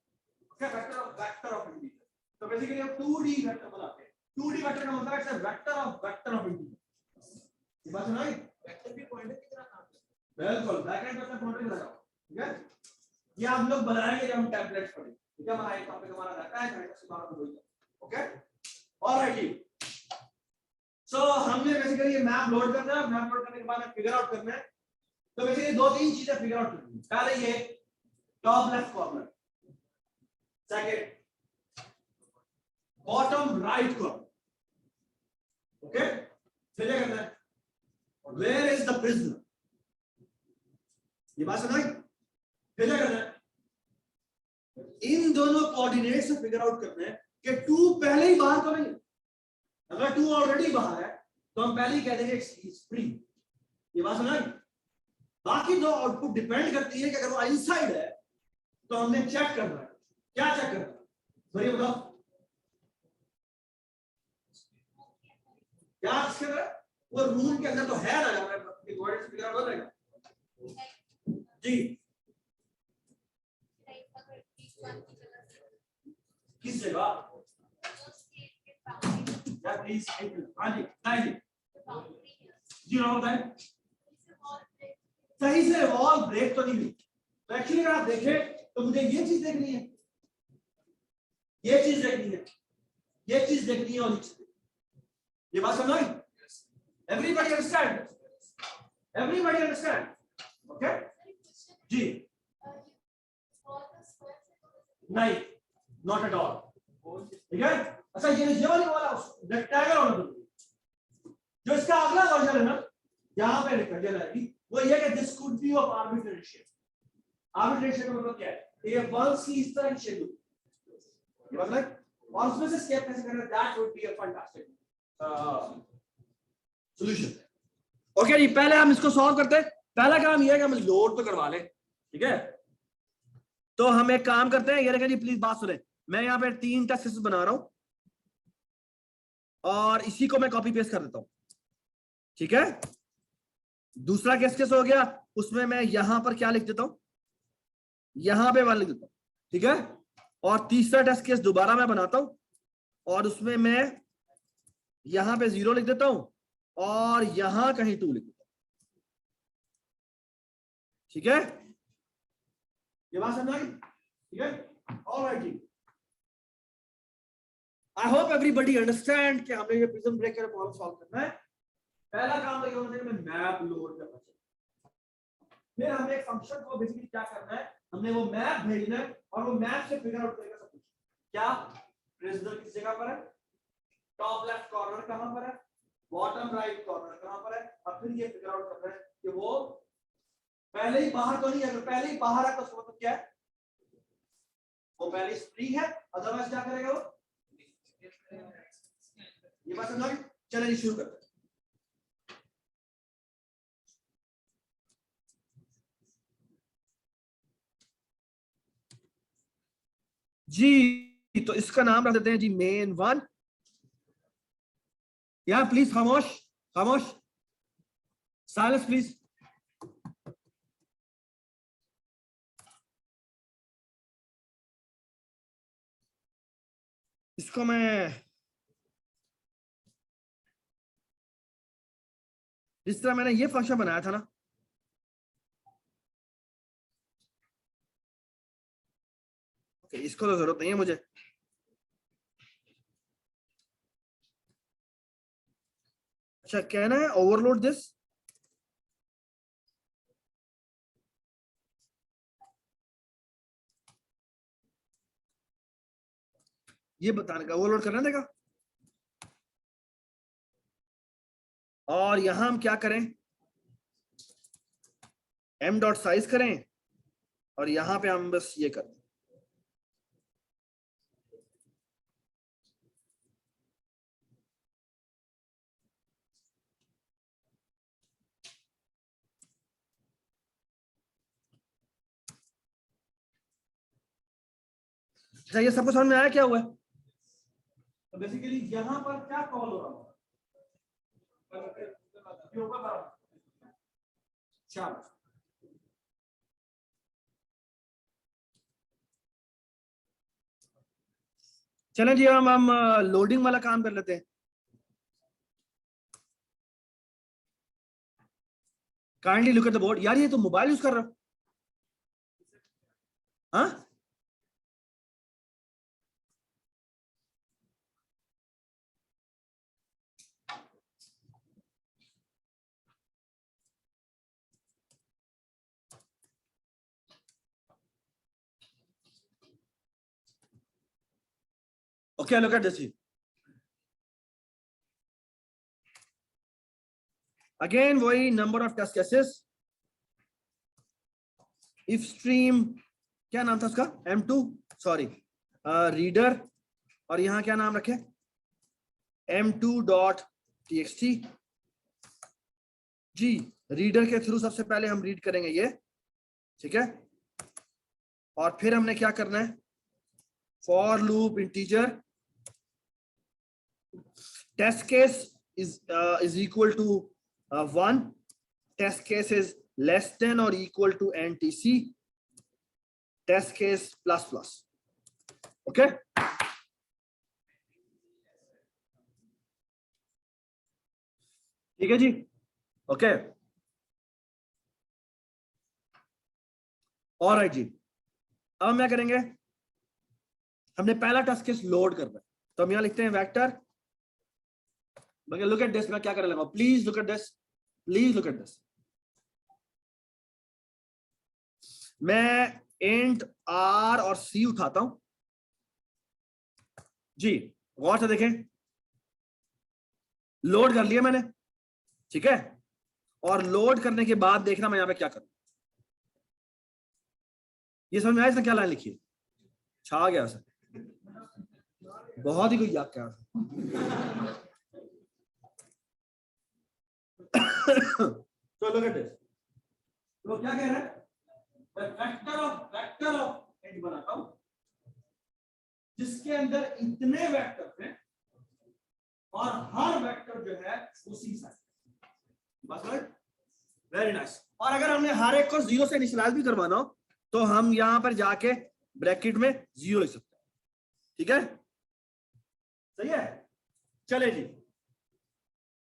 okay, vector of integer, तो बेसिकली हम 2D वेक्टर बनाते हैं, 2D वेक्टर का मतलब है वेक्टर ऑफ इंटीजर, ये बात सुनाई? वेक्टर भी पॉइंटर की तरह काम करता है, बिल्कुल, बैकएंड में पॉइंटर की तरह, ठीक है, ये आप लोग बनाएंगे जब हम टेम्पलेट्स पढ़ेंगे, ठीक है, हमारा एक टॉपिक हमारा रहता है गणित से बात होगी, ओके, ऑलराइट जी। सो हमने बेसिकली ये मैप लोड करना है, मैप लोड करने के बाद फिगर आउट करना है, तो बेसिकली दो तीन चीजें फिगर आउट करनी है, पहले ये top left corner, second bottom right corner, okay, फिर क्या करना है, वेयर इज द प्रिजनर, ये बात समझ आई? फिर क्या करना है, इन दोनों कोऑर्डिनेट से फिगर आउट करना है कि 2 पहले ही बाहर तो नहीं है, अगर 2 ऑलरेडी बाहर है तो हम पहले ही कह देंगे इज फ्री, ये बात समझ आई? बाकी दो आउटपुट डिपेंड करती है कि अगर वो इनसाइड है तो हमने चेक करना है, क्या चेक करना है, भैया बताओ क्या चेक करना है, वो रूम के अंदर तो है ना, हमारे वर्ड से फिगर आउट हो जाएगा जी, किस जगह या प्लीज, हाँ जी, नहीं जी होता है, सही से वॉल ब्रेक तो नहीं हुई, तो एक्चुअली अगर आप देखें तो मुझे ये चीज देखनी है, ये चीज देखनी है, ये चीज देखनी है, और ये बात समझ आई? Everybody understand? Everybody understand? Okay जी, नहीं, नॉट एट ऑल, ठीक है, अच्छा ये वाली वाला रेक्टेंगल होना चाहिए, जो इसका अगला वर्जन है ना, यहां पे रेक्टेंगल आएगी, वो ये कि this could be of arbitrary shape, arbitrary shape का मतलब क्या है, ये बल्स की इस तरह की शेप, ये मतलब, और उसमें से स्केप कैसे करना, that would be a fantastic solution. Okay जी, पहले हम इसको सॉल्व करते हैं, पहला काम ये है कि हम लोड तो करवा लें, ठीक है, तो हम एक काम करते हैं, ये रखें जी, प्लीज बात सुने, मैं यहाँ पे 3 टेस्ट बना रहा हूं और इसी को मैं कॉपी पेस्ट कर देता हूं, ठीक है, दूसरा केस हो गया, उसमें मैं यहां पर क्या लिख देता हूं, यहां पे 1 लिख देता हूं, ठीक है, और तीसरा टेस्ट केस दोबारा मैं बनाता हूं और उसमें मैं यहां पे 0 लिख देता हूं और यहां कहीं 2 लिख देता हूं, ठीक है, ये बात समझ आ गई? ठीक है, ऑलराइट जी, आई होप एवरीबॉडी अंडरस्टैंड कि हमने ये प्रिज्म ब्रेकर प्रॉब्लम सॉल्व करना है, पहला काम तो ये होना चाहिए, मैप लोड करना चाहिए, फिर हमें एक फंक्शन को बेसिकली क्या करना है, हमने वो मैप भेजना है और वो मैप से फिगर आउट करेगा सब कुछ, क्या प्रिजनर किस जगह पर है, टॉप लेफ्ट कॉर्नर कहां पर है, बॉटम राइट कॉर्नर कहां पर है, और फिर ये फिगर आउट करना है कि वो पहले ही बाहर तो नहीं है, अगर पहले ही बाहर है तो उसका मतलब क्या है, वो पहले ही फ्री है, अदरवाइज क्या करेगा वो, ये बात समझ गए? चलिए शुरू करते हैं जी, तो इसका नाम रख देते हैं जी मेन 1, यहाँ प्लीज खामोश, खामोश, साइलेंस प्लीज, इसको मैं जिस तरह मैंने ये फंक्शन बनाया था ना, इसको तो जरूरत नहीं है मुझे, अच्छा कहना है ओवरलोड दिस, ये बताने का ओवरलोड करना देगा। और यहां हम क्या करें, m डॉट साइज करें और यहां पे हम बस ये करें। अच्छा ये सबको समझ में आया क्या हुआ है? तो बेसिकली यहां पर क्या कॉल हो रहा होगा, चलो चलें जी, हम लोडिंग वाला काम कर लेते हैं। Kindly look at the board. यार ये तो मोबाइल यूज कर रहा हो, हाँ? Okay look at this. Again वही number of test cases, if stream क्या नाम था उसका, m2 सॉरी रीडर, और यहां क्या नाम रखे, m2 डॉट txt। जी रीडर के थ्रू सबसे पहले हम रीड करेंगे ये, ठीक है। और फिर हमने क्या करना है, for loop integer test case is equal to 1, test case is less than और equal to NTC, test case plus plus. Okay ठीक है जी, ओके ऑलराइट जी। अब हम क्या करेंगे, हमने पहला टेस्ट केस लोड करना है, तो हम यहां लिखते हैं वेक्टर, लुक एट दिस, मैं क्या करने लगा, please look at this, please look at this. मैं इंट r और c उठाता हूं जी, गौर से देखें, लोड कर लिया मैंने, ठीक है। और लोड करने के बाद देखना मैं यहां पे क्या करूं, ये समझ में आया इसने क्या लाइन लिखी है, छा गया सर, बहुत ही कोई याद क्या तो लुक एट दिस, तो क्या कह रहा है, वेक्टर ऑफ इंट बनाता हूं जिसके अंदर इतने वेक्टर हैं और हर वेक्टर जो है उसी साइज, बस राइट, वेरी नाइस। और अगर हमने हर एक को 0 से इनिशियलाइज भी करवाना हो तो हम यहां पर जाके ब्रैकेट में 0 लिख सकते हैं, ठीक है, सही है। चले जी,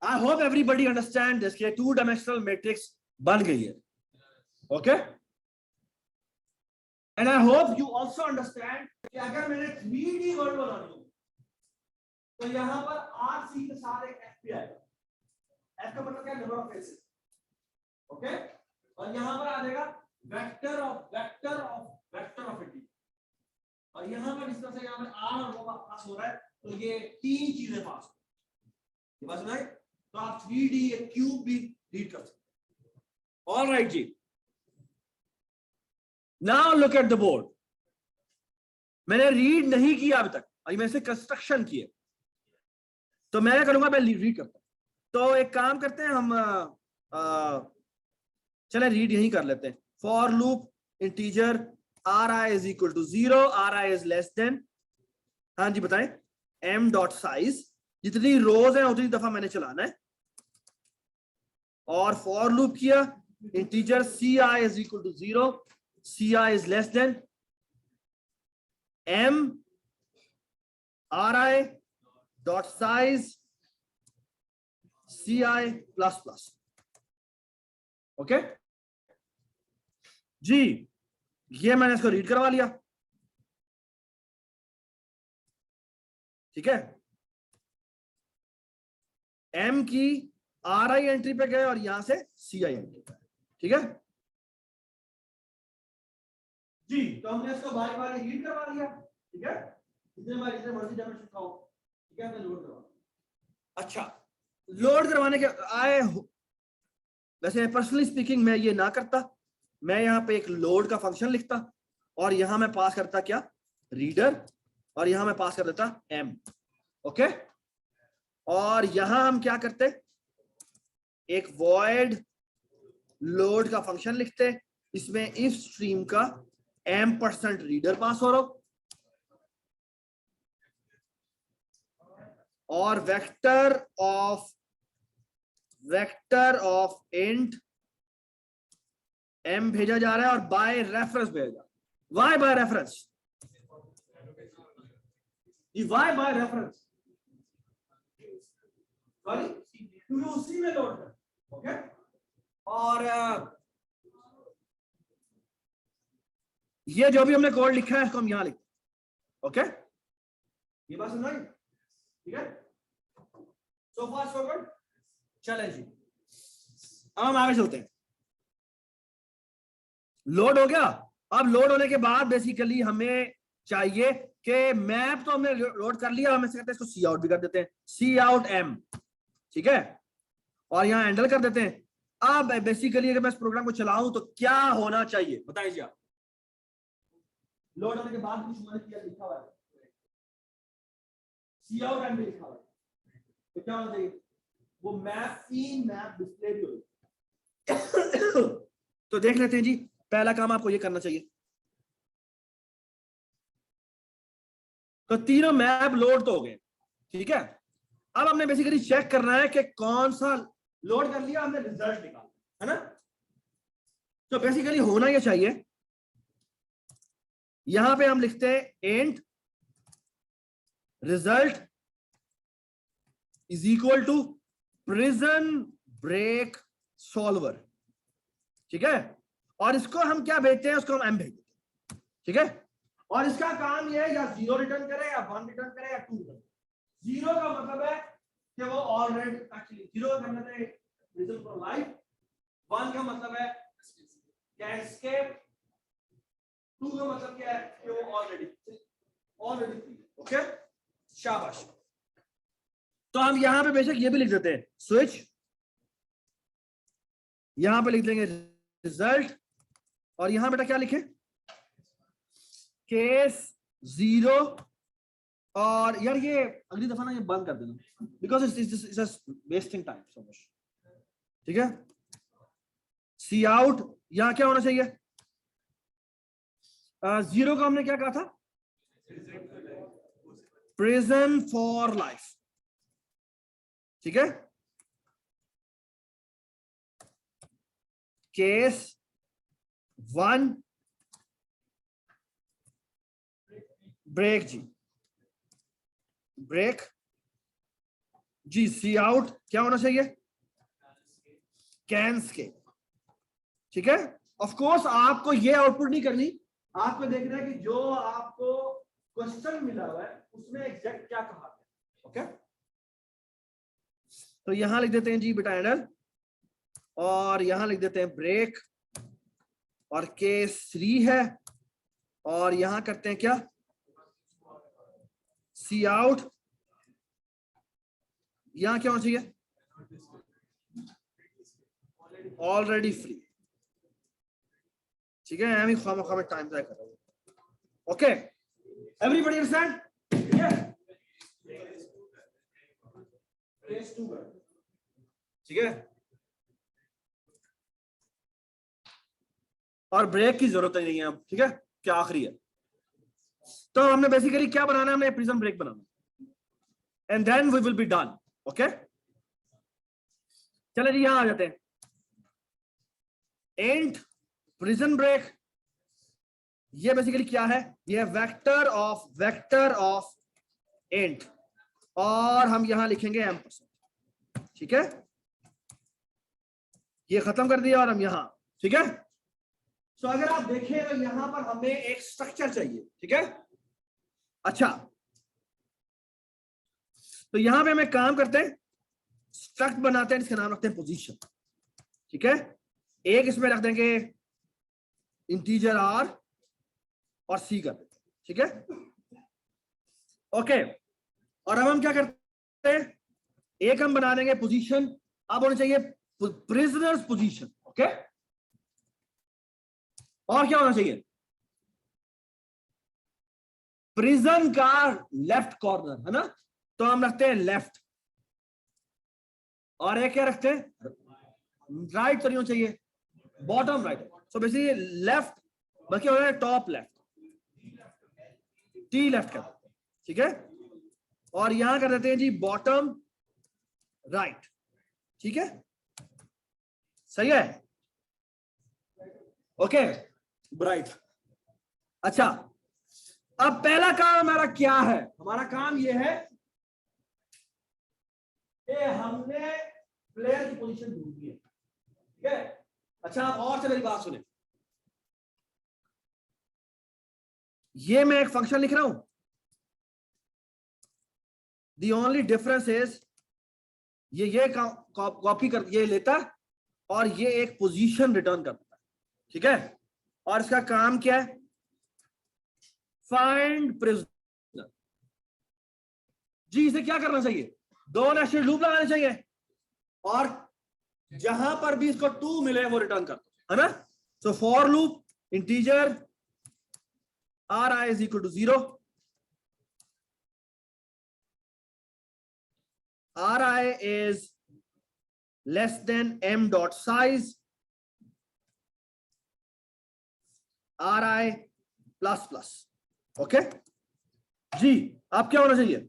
I hope everybody understand this, 2 dimensional matrix बन गई है, okay. And I hope you also understand कि अगर मैंने 3D वर्ड बनानी हो तो यहां पर RC के साथ एक F भी आएगा, F का मतलब क्या है, नंबर ऑफ फेसेस, ओके। और यहां पर आ जाएगा वेक्टर ऑफ इंटीजर, और यहां पर इस तरह से यहां पर R और वो पास हो रहा है, तो ये 3 चीजें पास हो, ये बात सुनाई। तो आप 3D एक क्यूब भी रीड कर सकते हैं। ऑलराइट जी, now look at the board. मैंने रीड नहीं किया अभी तक, अभी मैंने कंस्ट्रक्शन किया, तो मैं क्या करूंगा, मैं रीड करता हूं। तो एक काम करते हैं हम, चले रीड यही कर लेते हैं, for loop integer ri is equal to 0, ri is less than, हाँ जी बताएं, m डॉट साइज, जितनी रोज है उतनी दफा मैंने चलाना है, और फॉर लूप किया integer ci is equal to 0, ci is less than m ri dot size ci plus plus, okay जी। ये मैंने इसको रीड करवा लिया, ठीक है। m की RI एंट्री पे गए और यहां से CI एंट्री पे, ठीक है जी। तो हमने इसको बारी बारी रीड करवा लिया, ठीक है, जितने मर्जी जनरेशन का हो, ठीक है, हमने लोड करवा। अच्छा, लोड करवाने के वैसे पर्सनली स्पीकिंग मैं ये ना करता, मैं यहाँ पे एक लोड का फंक्शन लिखता और यहां मैं पास करता क्या, रीडर, और यहां मैं पास कर देता m, ओके। और यहां हम क्या करते, एक void लोड का फंक्शन लिखते, इसमें इफ स्ट्रीम का m% रीडर पास हो रहा हो और वेक्टर ऑफ इंट m भेजा जा रहा है और बाय रेफरेंस भेजा, y बाय रेफरेंस, ये y बाय रेफरेंस, सॉरी क्योंकि उसी में लोड कर, ओके। और ये जो भी हमने कोड लिखा है इसको हम यहां लिखते हैं, ओके, ये बात समझ आई, ठीक है। सो फार सो गुड, चलें जी, अब हम आगे चलते हैं। लोड हो गया, अब लोड होने के बाद बेसिकली हमें चाहिए कि मैप तो हमने लोड कर लिया, हम इसको सी आउट भी कर देते हैं, सी आउट m, ठीक है, और यहां हैंडल कर देते हैं। अब बेसिकली अगर मैं इस प्रोग्राम को चलाऊं तो क्या होना चाहिए बताइए आप। लोड होने के बाद कुछ मैंने किया लिखा हुआ है, सी आउट m भी लिखा हुआ है, तो क्या होना चाहिए, वो मैप डिस्प्ले भी हो। तो देख लेते हैं जी, पहला काम आपको ये करना चाहिए, तो तीनों मैप लोड तो हो गए, ठीक है। अब हमने बेसिकली चेक करना है कि कौन सा लोड कर लिया, हमने रिजल्ट निकाला है ना। तो बेसिकली होना ये चाहिए, यहां पे हम लिखते हैं int result is equal to prison break solver, ठीक है, और इसको हम क्या भेजते हैं, उसको हम m भेजते हैं, ठीक है। और इसका काम ये है या 0 रिटर्न करे या 1 रिटर्न करे या 2 रिटर्न। 0 का मतलब है कि वो ऑलरेडी, एक्चुअली 0 का मतलब है रिजल्ट फॉर लाइफ, 1 का मतलब है कैस्केप, 2 का मतलब क्या है कि वो ऑलरेडी, ओके, शाबाश। तो हम यहां पे बेशक ये भी लिख देते हैं स्विच, यहां पे लिख देंगे रिजल्ट, और यहां बेटा क्या लिखे, केस 0, और यार ये अगली दफा ना ये बंद कर देना because it's just wasting time so much, ठीक है। सी आउट, यहां क्या होना चाहिए, 0 का हमने क्या कहा था, प्रिजन फॉर लाइफ, ठीक है। केस 1 ब्रेक जी, सी आउट क्या होना चाहिए, कैंसकेप, ठीक है। ऑफ कोर्स आपको ये आउटपुट नहीं करनी, आपको देखना है कि जो आपको क्वेश्चन मिला हुआ है उसमें एग्जैक्ट क्या कहा है, ओके। तो यहां लिख देते हैं जी बेटा एडर, और यहां लिख देते हैं ब्रेक, और केस 3 है, और यहां करते हैं क्या, सी आउट, यहां क्या होना चाहिए, ऑलरेडी फ्री, ठीक है। मैं भी खामा में टाइम तय कर रहा हूं, ओके, एवरीबॉडी अंडरस्टैंड, ठीक है। और ब्रेक की जरूरत ही नहीं है अब, ठीक है, क्या आखिरी है। तो हमने बेसिकली क्या बनाना है, हमने प्रिज्म ब्रेक बनाना, and then we will be done, okay. चले जी यहां आ जाते हैं, इंट प्रिजन ब्रेक, ये बेसिकली क्या है, ये वेक्टर ऑफ इंट, और हम यहां लिखेंगे m%, ठीक है। ये खत्म कर दिया और हम यहां, ठीक है। तो अगर आप देखें तो यहां पर हमें एक स्ट्रक्चर चाहिए, ठीक है। अच्छा, तो यहां पे हमें काम करते हैं, स्ट्रक्ट बनाते हैं, इसका नाम रखते हैं पोजीशन। ठीक है, एक इसमें रख देंगे इंटीजर r और c कर देते हैं। ठीक है, ओके। और अब हम क्या करते हैं, एक हम बना देंगे पोजीशन, अब होना चाहिए प्रिजनर्स पोजीशन। ओके, और क्या होना चाहिए, प्रिजन का लेफ्ट कॉर्नर, है ना, तो हम रखते हैं लेफ्ट, और एक क्या रखते हैं, राइट तो नहीं होना चाहिए, bottom right. So basically left बल्कि हो रहा है टॉप लेफ्ट, टी लेफ्ट का। ठीक है, और यहां कर देते हैं जी बॉटम राइट। ठीक है, सही है, ओके, ब्राइट। अच्छा, अब पहला काम हमारा क्या है, हमारा काम यह है कि हमने प्लेयर की पोजीशन ढूंढनी है। ठीक है, अच्छा आप और से मेरी बात सुने, ये मैं एक फंक्शन लिख रहा हूं, द ओनली डिफरेंस इज ये कॉपी कर ये लेता है और ये एक पोजीशन रिटर्न करता है। ठीक है, और इसका काम क्या है, फाइंड प्रिजनर। जी इसे क्या करना चाहिए, दो नेशनल लूप लगाने चाहिए, और जहां पर भी इसको 2 मिले वो रिटर्न कर, है ना। So for loop integer ri is equal to 0, ri is less than m dot size, ri plus plus। Okay जी, आप क्या होना चाहिए,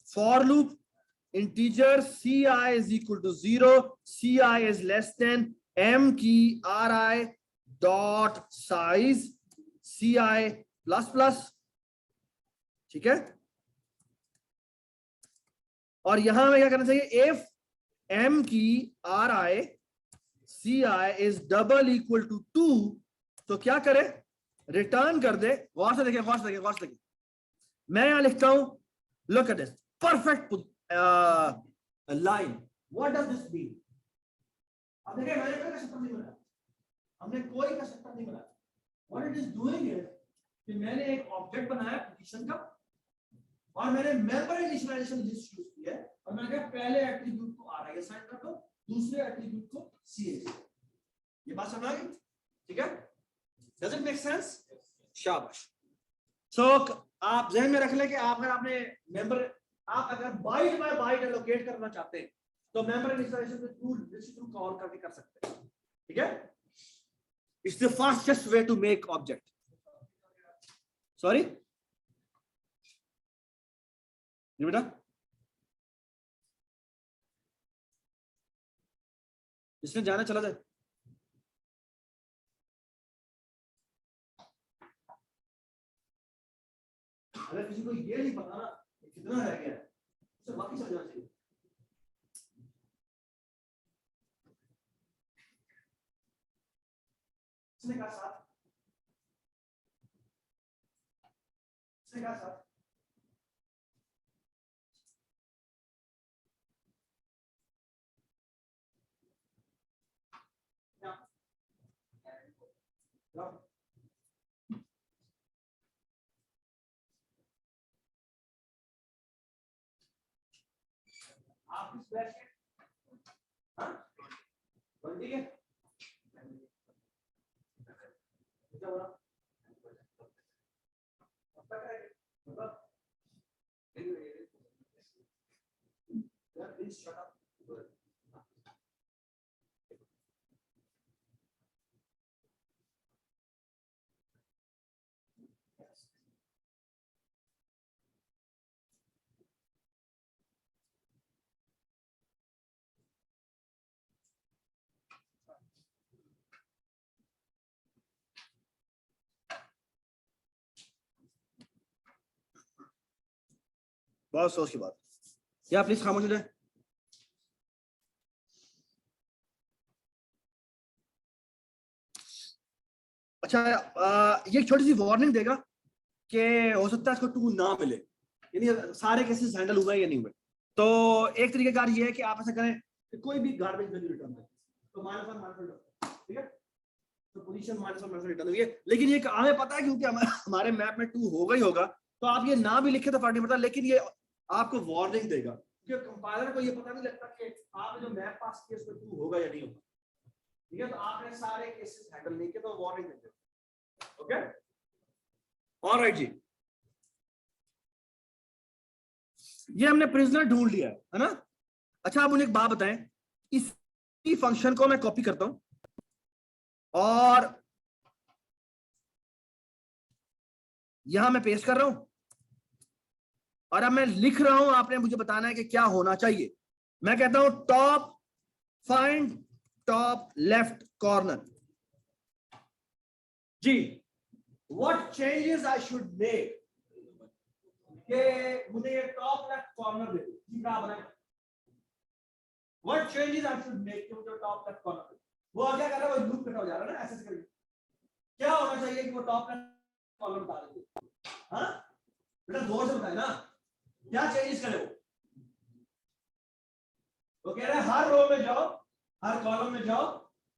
for loop integer ci is equal to 0, ci is less than m की ri dot size ci plus plus। ठीक है, और यहां में क्या करना चाहिए, इफ m की ri ci is double equal to 2, तो क्या करे, रिटर्न कर दे। गौर से देखिए, गौर से देखिए, गौर से देखिए, मैं यहां लिखता हूं, look at this perfect line, what does this mean. अब देखिए मैंने कोई कंस्ट्रक्टर नहीं बनाया, हमने कोई कंस्ट्रक्टर नहीं बनाया, what it is doing is कि मैंने एक ऑब्जेक्ट बनाया पोजीशन का, और मैंने मेंबर इनिशियलाइजेशन लिस्ट यूज किया है, और मैंने कहा पहले एट्रीब्यूट को ri असाइन कर दो, दूसरे एट्रीब्यूट को ch। ये बात समझ आ गई, ठीक है, डज इट मेक सेंस, शाबाश। सो आप ध्यान में रख लें कि आप अगर आपने मेंबर, आप अगर बाइट बाय बाइट एलोकेट करना चाहते हैं तो मेंबर इनिशियलाइजेशन के थ्रू लिस्ट थ्रू कॉल करके कर सकते हैं। ठीक है, it's the fastest way to make object. Sorry ये बेटा, इसमें जाना चला जाए, अगर किसी को ये नहीं पता ना कितना रह गया है, उसे वापस चल जाना चाहिए। इसने कहा साथ, इसने कहा साथ, आप किस बैच के, हाँ 20 के, क्या बोला, मतलब यार प्लीज शट अप। बहुत सोच की बात, या प्लीज खामोश हो जाए। अच्छा ये एक छोटी सी वार्निंग देगा कि हो सकता है इसको 2 ना मिले, यानी सारे केसेस हैंडल हुए या नहीं हुए। तो एक तरीकेकार ये है कि आप ऐसा करें कि कोई भी गार्बेज वैल्यू रिटर्न करें, तो -1 ठीक है, तो पोजीशन -1 रिटर्न हुई है। लेकिन ये हमें पता है क्योंकि हमारे मैप में 2 होगा ही होगा, तो आप ये ना भी लिखे तो फर्क नहीं पड़ता, लेकिन ये आपको वार्निंग देगा क्योंकि कंपाइलर को ये पता नहीं लगता कि आपने जो मैप पास किया उसमें 2 होगा या नहीं होगा, ठीक है। तो आपने सारे केसेस हैंडल नहीं किए तो वार्निंग देते हैं। ओके, ऑलराइट जी, ये हमने प्रिजनर ढूंढ लिया है ना। अच्छा, आप मुझे एक बात बताएं, इसी फंक्शन को मैं कॉपी करता हूं और यहां मैं पेस्ट कर रहा हूं और अब मैं लिख रहा हूं, आपने मुझे बताना है कि क्या होना चाहिए। मैं कहता हूं top, find top left corner. जी, what changes I should make, कि मुझे ये टॉप लेफ्ट कॉर्नर दे दो, क्या बनाए। What changes I should make, कि मुझे टॉप लेफ्ट कॉर्नर, वो क्या कर रहा है, वो लूप कट हो जा रहा है ना ऐसे करके। क्या होना चाहिए कि वो टॉप लेफ्ट कॉर्नर बता दे। हां बेटा, जोर से बताए ना, क्या चेंजेस करे वो कह रहा है हर रो में जाओ, हर कॉलम में जाओ,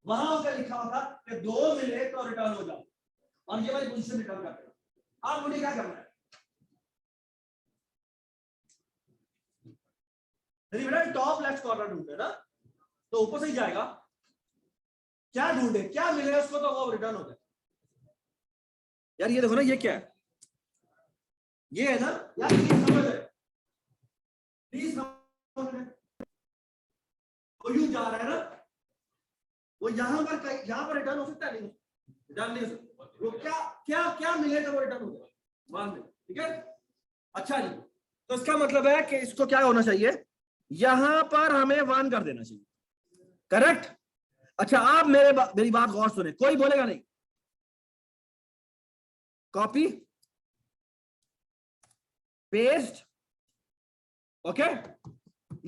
वहां उसका लिखा होगा कि 2 मिले तो रिटर्न हो जाओ, और ये वाली पोजीशन रिटर्न कर देगा। अब मुझे क्या करना है, बेटा टॉप लेफ्ट कॉर्नर ढूंढे ना, तो ऊपर से ही जाएगा, क्या ढूंढे, क्या मिले उसको तो वो रिटर्न हो जाए। यार ये देखो ना, ये क्या है, ये है ना यार, ये समझ है, प्लीज समझ है, वो यूं जा रहा है ना, वो यहां पर रिटर्न हो सकता है, नहीं रिटर्न नहीं हो सकता, वो क्या क्या क्या मिले तो वो रिटर्न हो जाए मान में, ठीक है। अच्छा जी, तो इसका मतलब है कि इसको क्या होना चाहिए, यहां पर हमें 1 कर देना चाहिए, करेक्ट। अच्छा, आप मेरी बात गौर सुने, कोई बोलेगा नहीं, copy paste, okay.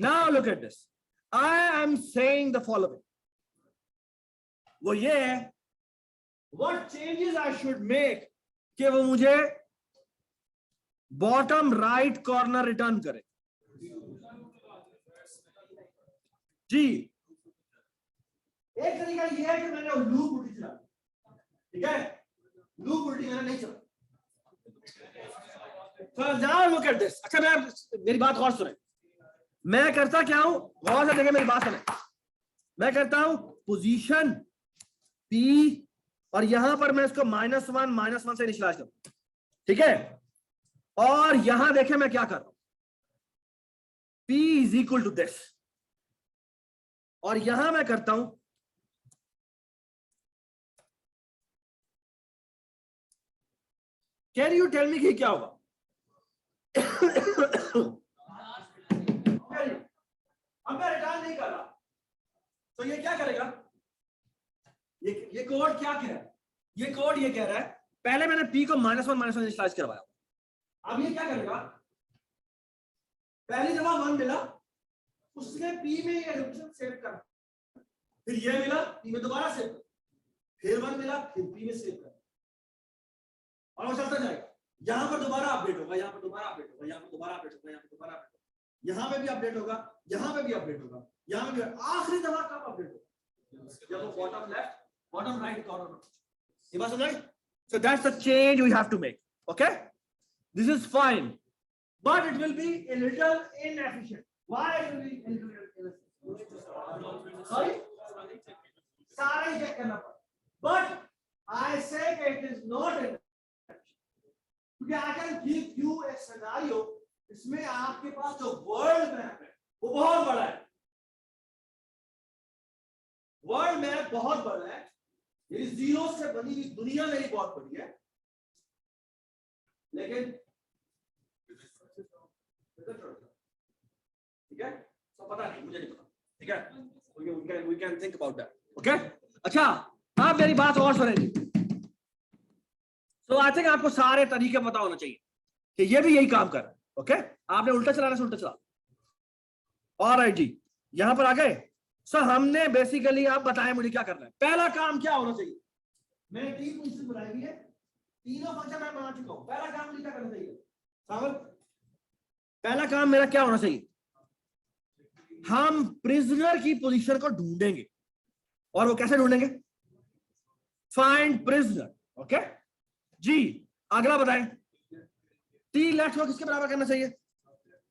Now look at this, I am saying the following, वो ये है, what changes I should make, कि वो मुझे बॉटम राइट कॉर्नर रिटर्न करे। जी, एक तरीका ये है कि मैंने लूप उल्टी चला, ठीक है, लूप उल्टी मैंने नहीं चला। So now look at this. अच्छा, मैं मेरी बात गौर सुने, मैं करता क्या हूं, गौर से देखें मेरी बात सुने, मैं करता हूं पोजीशन P और यहां पर मैं इसको -1 से इनिशियलाइज करता हूं, ठीक है। और यहां देखें मैं क्या कर रहा हूं, P is equal to this, और यहां मैं करता हूं कैन यू टेल मी कि क्या होगा। अब मैं रिटर्न नहीं कर रहा, तो ये क्या करेगा, ये कोड क्या कह रहा है, ये कोड ये कह रहा है, पहले मैंने P को -1 इनिशियलाइज करवाया, अब ये क्या करेगा, पहली दफा 1 मिला, उसने P में ये रिलेशन सेव कर, फिर ये मिला P में दोबारा सेव कर, फिर 1 मिला, फिर P में सेव कर, और वो चलता जाएगा। यहां पर दोबारा अपडेट होगा, यहां पर दोबारा अपडेट होगा, यहां पर दोबारा अपडेट होगा, यहां पर दोबारा अपडेट होगा, यहां पे भी अपडेट होगा, यहां पे भी अपडेट होगा, यहां पे भी, आखिरी दफा कब अपडेट होगा, जब वो bottom left bottom right corner. ये बात समझ आई? So that's the change we have to make. Okay, this is fine, but it will be a little inefficient. Why it will be a little inefficient? Sorry, सारा ही check करना पड़ेगा, but I say that it is not inefficient because I can give you a scenario, इसमें आपके पास जो world map है वो बहुत बड़ा है, वर्ल्ड मैप बहुत बड़ा है, ये जीरो से बनी हुई दुनिया मेरी बहुत बड़ी है, लेकिन ठीक है, तो पता नहीं, मुझे नहीं पता, ठीक है, we can think about that. Okay, अच्छा, आप मेरी बात और सुनेंगे, तो आई थिंक आपको सारे तरीके पता होना चाहिए कि ये भी यही काम कर रहा है। ओके, आपने उल्टा चलाना से उल्टा चला, ऑलराइट जी, यहां पर आ गए। सर हमने बेसिकली, आप बताएं मुझे क्या करना है, पहला काम क्या होना चाहिए, मैंने 3 पोजीशन बनाई हुई है, तीनों फंक्शन मैं बना चुका हूं। पहला काम मुझे क्या करना चाहिए सावल? पहला काम मेरा क्या होना चाहिए? हम प्रिजनर की पोजीशन को ढूंढेंगे। और वो कैसे ढूंढेंगे? Find prisoner. ओके जी, अगला बताएं। टी लेफ्ट को किसके बराबर करना चाहिए?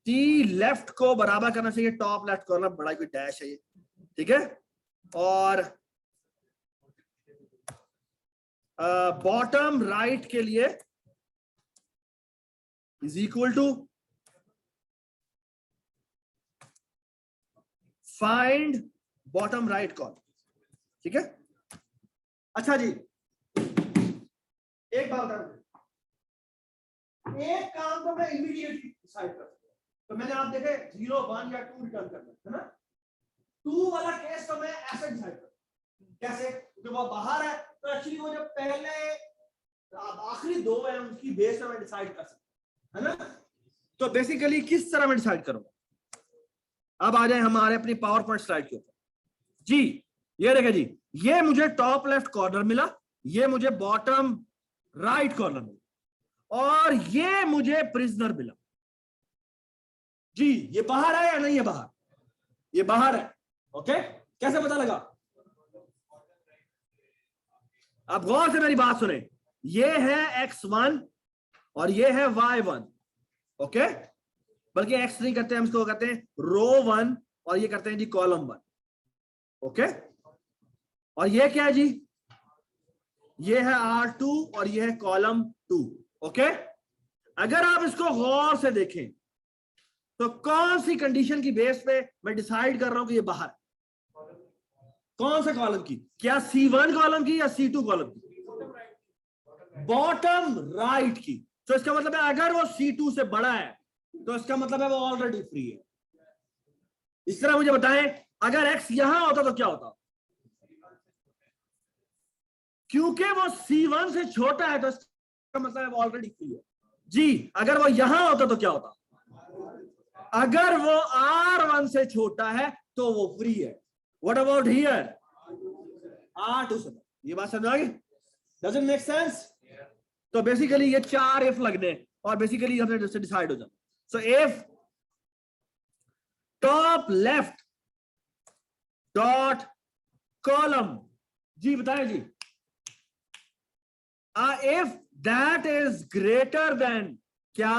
टी लेफ्ट को बराबर करना चाहिए टॉप लेफ्ट कॉर्नर, बड़ा कोई डैश है ये, ठीक है। और बॉटम राइट के लिए is equal to find bottom right corner, ठीक है। अच्छा जी, एक बात बता, एक काम तो मैं इमीडिएटली डिसाइड कर सकता हूं। तो मैंने आप देखे 0, 1 या 2 रिटर्न करना है ना। 2 वाला केस तो मैं ऐसे डिसाइड कर, कैसे? क्योंकि वो बाहर है, तो एक्चुअली वो जो पहले आखिरी 2 है उनकी बेस पे मैं डिसाइड कर सकता हूं, है ना। तो बेसिकली किस तरह मैं डिसाइड करूंगा? अब आ जाए हमारे अपनी पावर पॉइंट स्लाइड के ऊपर जी। ये देखिए जी, ये मुझे टॉप लेफ्ट कॉर्नर मिला, ये मुझे बॉटम राइट कॉर्नर मिला, और ये मुझे प्रिजनर मिला जी। ये बाहर है या नहीं है? बाहर, ये बाहर है। ओके, कैसे पता लगा? आप गौर से मेरी बात सुने, ये है x1 और ये है y1। ओके, बल्कि x नहीं करते हम, इसको कहते हैं रो 1 और ये करते हैं जी कॉलम 1। ओके, और ये क्या है जी? ये है R2 और ये है कॉलम 2। ओके, अगर आप इसको गौर से देखें तो कौन सी कंडीशन की बेस पे मैं डिसाइड कर रहा हूं कि ये बाहर? कौन से कॉलम की? क्या C1 कॉलम की या C2 कॉलम की? बॉटम राइट की। तो इसका मतलब है अगर वो C2 से बड़ा है तो इसका मतलब है वो ऑलरेडी फ्री है। इस तरह मुझे बताएं, अगर x यहां होता तो क्या होता? क्योंकि वो C1 से छोटा है तो इसका मतलब है वो ऑलरेडी फ्री है जी। अगर वो यहां होता तो क्या होता? अगर वो R1 से छोटा है तो वो फ्री है। What about here? R2 से। ये बात समझ आ गई? Doesn't make sense? तो बेसिकली ये 4 इफ लगने और बेसिकली हमने डिसाइड हो जाए। So if top left dot column जी, बताएं जी, if that is greater than क्या?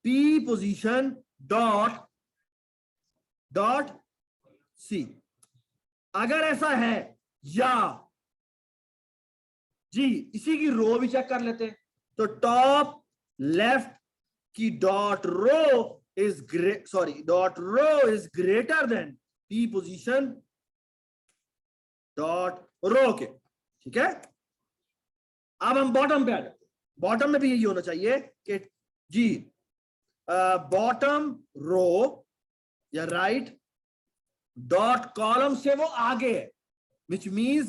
P position dot C। अगर ऐसा है, या जी इसी की रो भी चेक कर लेते हैं। तो टॉप लेफ्ट की dot row is greater than P position dot row के, ठीक है। अब हम बॉटम पे आ जाते हैं। बॉटम में भी यही होना चाहिए कि जी बॉटम रो या राइट डॉट कॉलम से वो आगे है, which means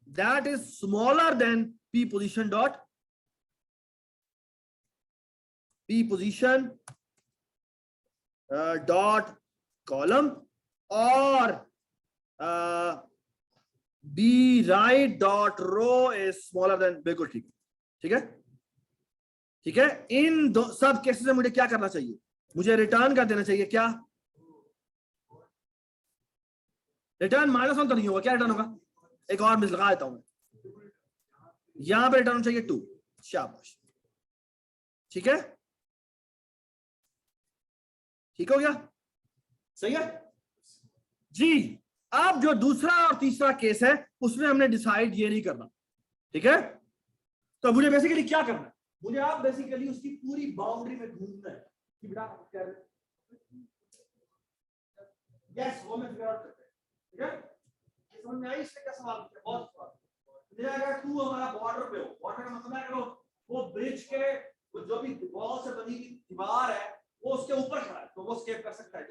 that is smaller than P position dot column और B right dot row is smaller than. बिल्कुल ठीक, ठीक है, ठीक है। इन दो सब केसेस में मुझे क्या करना चाहिए? मुझे रिटर्न कर देना चाहिए क्या? रिटर्न -1 तो नहीं होगा, क्या रिटर्न होगा? एक और मिस लगा देता हूं मैं, यहां पे रिटर्न चाहिए 2। शाबाश, ठीक है, ठीक हो गया, सही है जी। अब जो दूसरा और तीसरा केस है उसमें हमने डिसाइड ये नहीं करना, ठीक है। तो मुझे बेसिकली क्या करना है? मुझे आप बेसिकली उसकी पूरी बाउंड्री में घूमना है कि बेटा क्या है? यस, वो मैं फिगर आउट करते हैं, ठीक है। समझ में आई इसमें क्या सवाल है? बहुत सवाल। अगर तू हमारा बॉर्डर पे हो, बॉर्डर का मतलब है वो ब्रिज के जो भी वॉल से बनी दीवार है वो उसके ऊपर खड़ा है तो वो स्केप कर सकता है,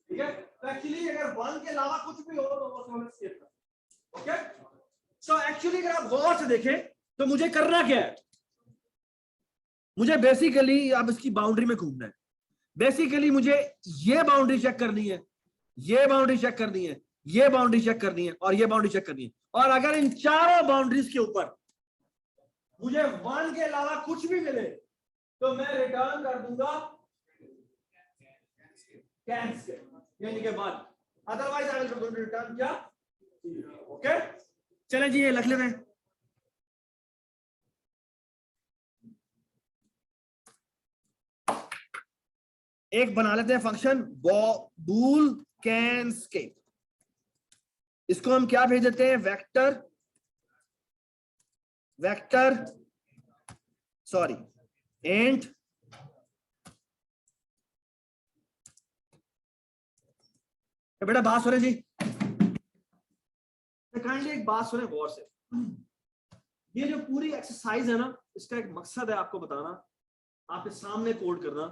ठीक है। तो एक्चुअली अगर 1 के अलावा कुछ भी हो तो वो उसमें स्केप कर, ओके। सो एक्चुअली अगर आप गौर से देखें तो मुझे करना क्या है? मुझे बेसिकली अब इसकी बाउंड्री में घूमना है। बेसिकली मुझे ये बाउंड्री चेक करनी है, ये बाउंड्री चेक करनी है, ये बाउंड्री चेक करनी है और ये बाउंड्री चेक करनी है। और अगर इन चारों बाउंड्रीज के ऊपर मुझे 1 के अलावा कुछ भी मिले तो मैं रिटर्न कर दूंगा कैंसिल यानी के बाद, अदरवाइज आई विल रिटर्न क्या, ओके। चलें जी, ये लिख लेते हैं। एक बना लेते हैं फंक्शन बूल कैन स्केप। इसको हम क्या भेज देते हैं, वेक्टर सॉरी एंड बेटा बात सुने जी, काइंडली एक बात सुने गौर से। ये जो पूरी एक्सरसाइज है ना, इसका एक मकसद है आपको बताना, आपके सामने कोड करना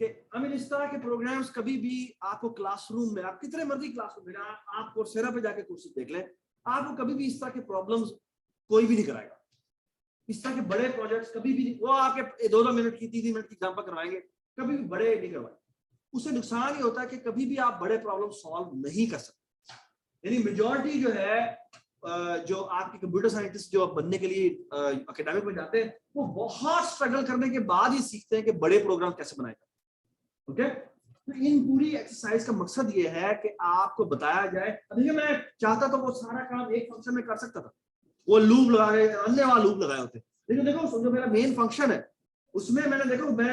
कि इस तरह के प्रोग्राम्स कभी भी आपको क्लासरूम में, आप कितने मर्जी क्लासरूम में, आप कोर्सेरा पे जाके कोर्सेज देख लें, आपको कभी भी इस तरह के प्रॉब्लम्स कोई भी नहीं कराएगा। इस तरह के बड़े प्रोजेक्ट्स कभी भी नहीं, वो आपके 2-2 मिनट की 3-3 मिनट की एग्जांपल करवाएंगे, कभी भी बड़े नहीं करवाएंगे। उससे नुकसान ये होता है कि कभी भी आप बड़े प्रॉब्लम सॉल्व नहीं कर सकते। यानी मेजॉरिटी जो है जो आपके कंप्यूटर साइंटिस्ट जो बनने के लिए एकेडमिक में जाते हैं, वो बहुत स्ट्रगल करने के बाद ही सीखते हैं कि बड़े प्रोग्राम कैसे बनाए जाते। ओके, तो इन पूरी एक्सरसाइज का मकसद ये है कि आपको बताया जाए। देखिए, मैं चाहता तो वो सारा काम एक फंक्शन में कर सकता था, वो लूप लगाए, अन्य वाला लूप लगाए होते, लेकिन देखो जो मेरा मेन फंक्शन है उसमें मैंने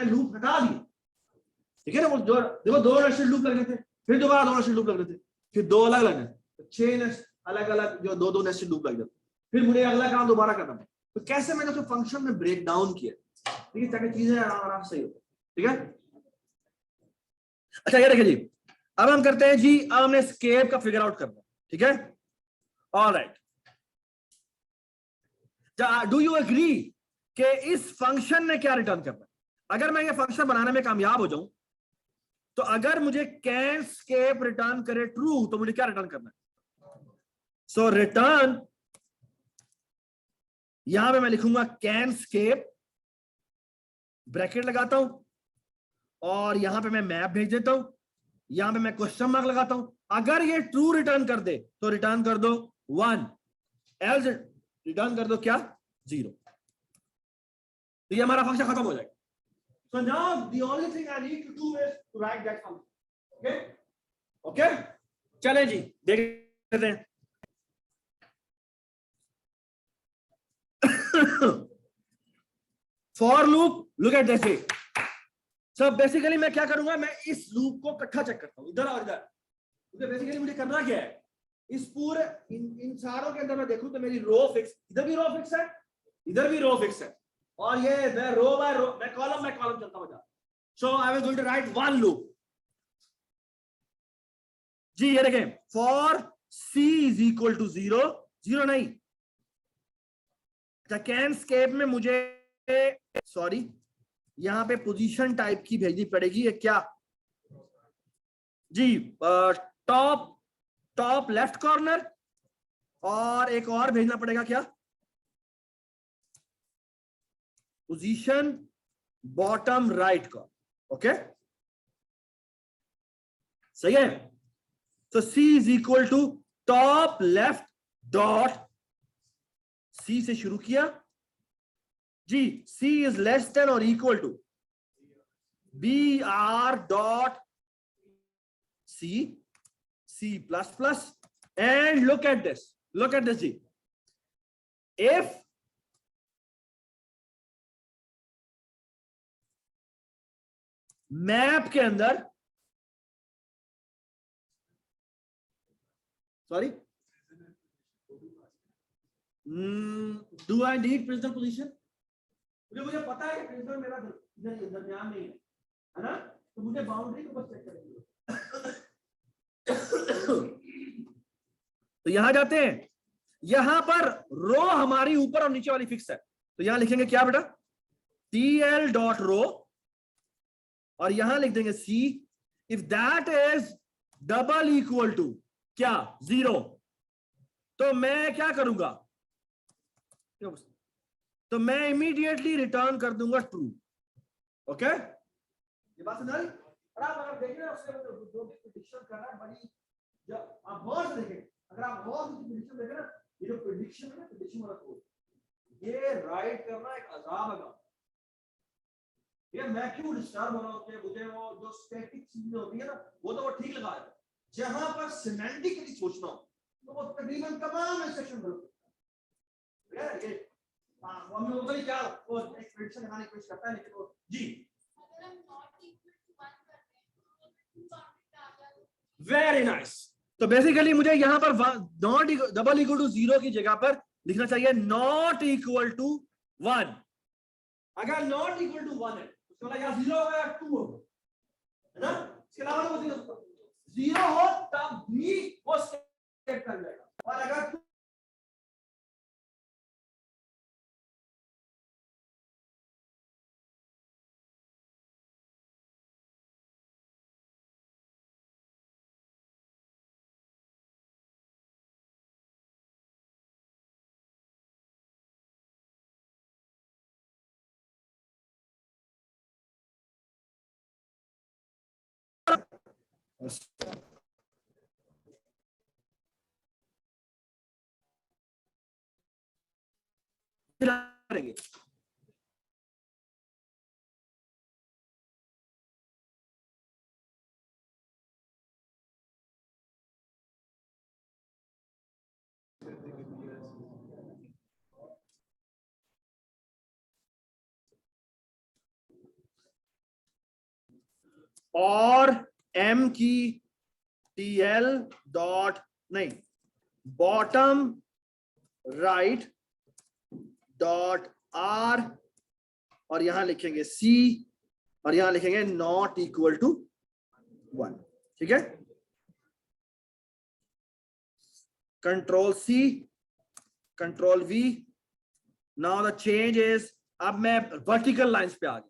लूप हटा दिया, ठीक है ना। वो जो देखो 2 नेस्टेड लूप लग रहे थे, फिर दोबारा 2 नेस्टेड लूप लग रहे थे, फिर 2 अलग लग रहे, 6 अलग अलग जो 2-2 नेस्टेड लूप लग जाते, फिर मुझे अगला काम दोबारा करना पड़ा। तो कैसे मैंने उसको फंक्शन में ब्रेक डाउन किया, ठीक है, ताकि चीजें आराम से सही हो, ठीक है। अच्छा, ये देखिए जी, अब हम करते हैं जी, अब हमने स्केप का फिगर आउट करना, ठीक है। ऑलराइट, डू यू एग्री कि इस फंक्शन ने क्या रिटर्न करना है? अगर मैं ये फंक्शन बनाने में कामयाब हो जाऊं, तो अगर मुझे कैन स्केप रिटर्न करे ट्रू, तो मुझे क्या रिटर्न करना है? सो रिटर्न, यहां पे मैं लिखूंगा कैन स्केप, ब्रैकेट लगाता हूं, और यहां पे मैं मैप भेज देता हूं, यहां पे मैं क्वेश्चन मार्क लगाता हूं। अगर ये ट्रू रिटर्न कर दे तो रिटर्न कर दो 1, एल्स रिटर्न कर दो क्या, 0। तो ये हमारा फंक्शन खत्म हो जाएगा। So now the only thing I need to do is to write that function. Okay? Okay? चलें जी, देख लेते हैं। For loop, look at this. So basically मैं क्या करूंगा, मैं इस लूप को इकट्ठा चेक करता हूं, इधर और इधर। तो बेसिकली मुझे करना क्या है, इस पूरे इन सारों के अंदर मैं देखूं तो मेरी रो फिक्स, इधर भी रो फिक्स है, इधर भी रो फिक्स है, और ये मैं रो बाय रो, मैं कॉलम चलता हुआ जा रहा हूं। So I was going to write one loop. जी ये देखें, for c is equal to 0, 0 नहीं, कैन स्केप में मुझे सॉरी यहां पे पोजीशन टाइप की भेजनी पड़ेगी, ये क्या जी, टॉप लेफ्ट कॉर्नर, और एक और भेजना पड़ेगा क्या, position bottom right corner. Okay, सही है। तो c is equal to top left dot, c से शुरू किया जी, c इज लेस देन और equal to br dot c plus plus, and look at this जी, इफ मैप के अंदर, sorry, do I need principal position? मुझे पता है कि प्रिंसिपल मेरा दरमियान नहीं है ना, तो मुझे बाउंड्री को बस चेक करेंगे। तो यहां जाते हैं, यहां पर रो हमारी ऊपर और नीचे वाली फिक्स है, तो यहां लिखेंगे क्या बेटा, TL डॉट रो, और यहां लिख देंगे C if that is double equal to क्या, 0। तो मैं क्या करूंगा, तो मैं इमीडिएटली रिटर्न कर दूंगा ट्रू। ओके, ये बात समझ आई? और आप अगर देखें ना, उससे जो भी प्रेडिक्शन कर रहा है, बड़ी आप गौर से देखें, अगर आप गौर से प्रेडिक्शन देखें ना, ये जो प्रेडिक्शन है ना, प्रेडिक्शन वाला कोड, ये राइट करना एक अजाब है। ये मैं क्यों डिस्टर्ब हो रहा हूँ कि मुझे वो जो स्टैटिक चीजें होती है ना वो तो वो ठीक लगा है, जहां पर सिमेंटिकली सोचना हो तो वो तकरीबन तमाम इंस्ट्रक्शन गलत है। ये वो हम लोग क्या वो एक्सप्रेशन दिखाने की कोशिश करता है, लेकिन वो जी अगर हम नॉट इक्वल टू 1 करते हैं तो टू कॉम्प्लीट आ जाएगा। Very nice. तो बेसिकली मुझे यहाँ पर नॉट डबल इक्वल टू 0 की जगह पर लिखना चाहिए नॉट इक्वल टू 1। अगर नॉट इक्वल टू 1 है तो मतलब या 0 होगा या 2 होगा, है ना? इसके अलावा तो 0 हो तब भी वो स्टेट कर जाएगा, और अगर करेंगे और m की TL डॉट नहीं बॉटम राइट डॉट R और यहां लिखेंगे C और यहां लिखेंगे नॉट इक्वल टू 1। ठीक है, control C control V। Now the change is, अब मैं वर्टिकल लाइंस पे आ गया।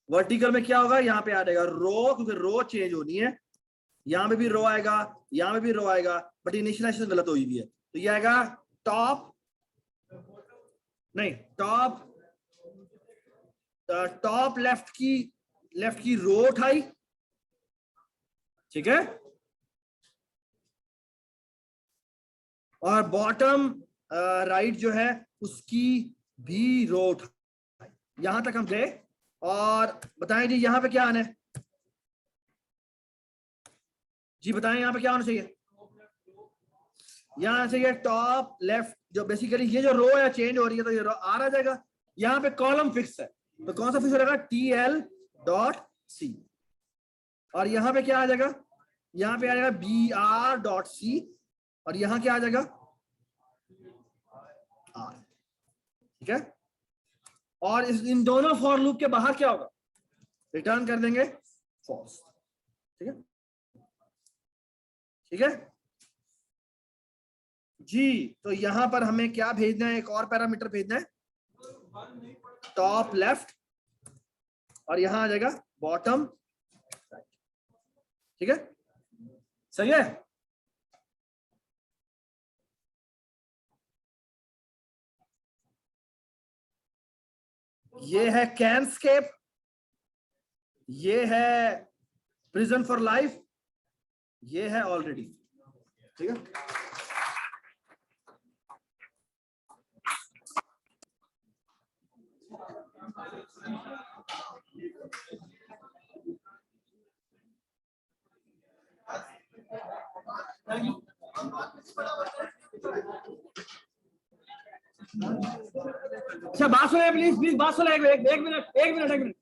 वर्टिकल में क्या होगा, यहाँ पे आ जाएगा रो, क्योंकि रो चेंज होनी है, यहाँ पे भी रो आएगा, यहाँ पे भी रो आएगा, बट इनिशियलाइजेशन गलत हुई भी है, तो ये आएगा टॉप नहीं टॉप टॉप लेफ्ट की रो उठाई, ठीक है, और बॉटम राइट जो है उसकी भी रो उठाई। यहां तक हम गए, और बताएं जी यहाँ पे क्या आना है, जी बताएं यहाँ पे क्या होना चाहिए, यहाँ चाहिए टॉप लेफ्ट, जो बेसिकली ये जो रो है चेंज हो रही है तो ये रो आ रहा जाएगा। यहाँ पे कॉलम फिक्स है तो कौन सा फिक्स हो जाएगा, TL डॉट C, और यहाँ पे क्या आ जाएगा, यहाँ पे आ जाएगा BR डॉट C, और यहाँ क्या आ जाएगा R। ठीक है, और इन दोनों फॉर लूप के बाहर क्या होगा, रिटर्न कर देंगे फॉल्स। ठीक है, ठीक है जी। तो यहां पर हमें क्या भेजना है, एक और पैरामीटर भेजना है, टॉप लेफ्ट, और यहां आ जाएगा बॉटम राइट। ठीक है, सही है। ये है कैनस्केप, ये है प्रिजन फॉर लाइफ, ये है ऑलरेडी। ठीक है, अच्छा बात सुने प्लीज, बात सुने, एक मिनट।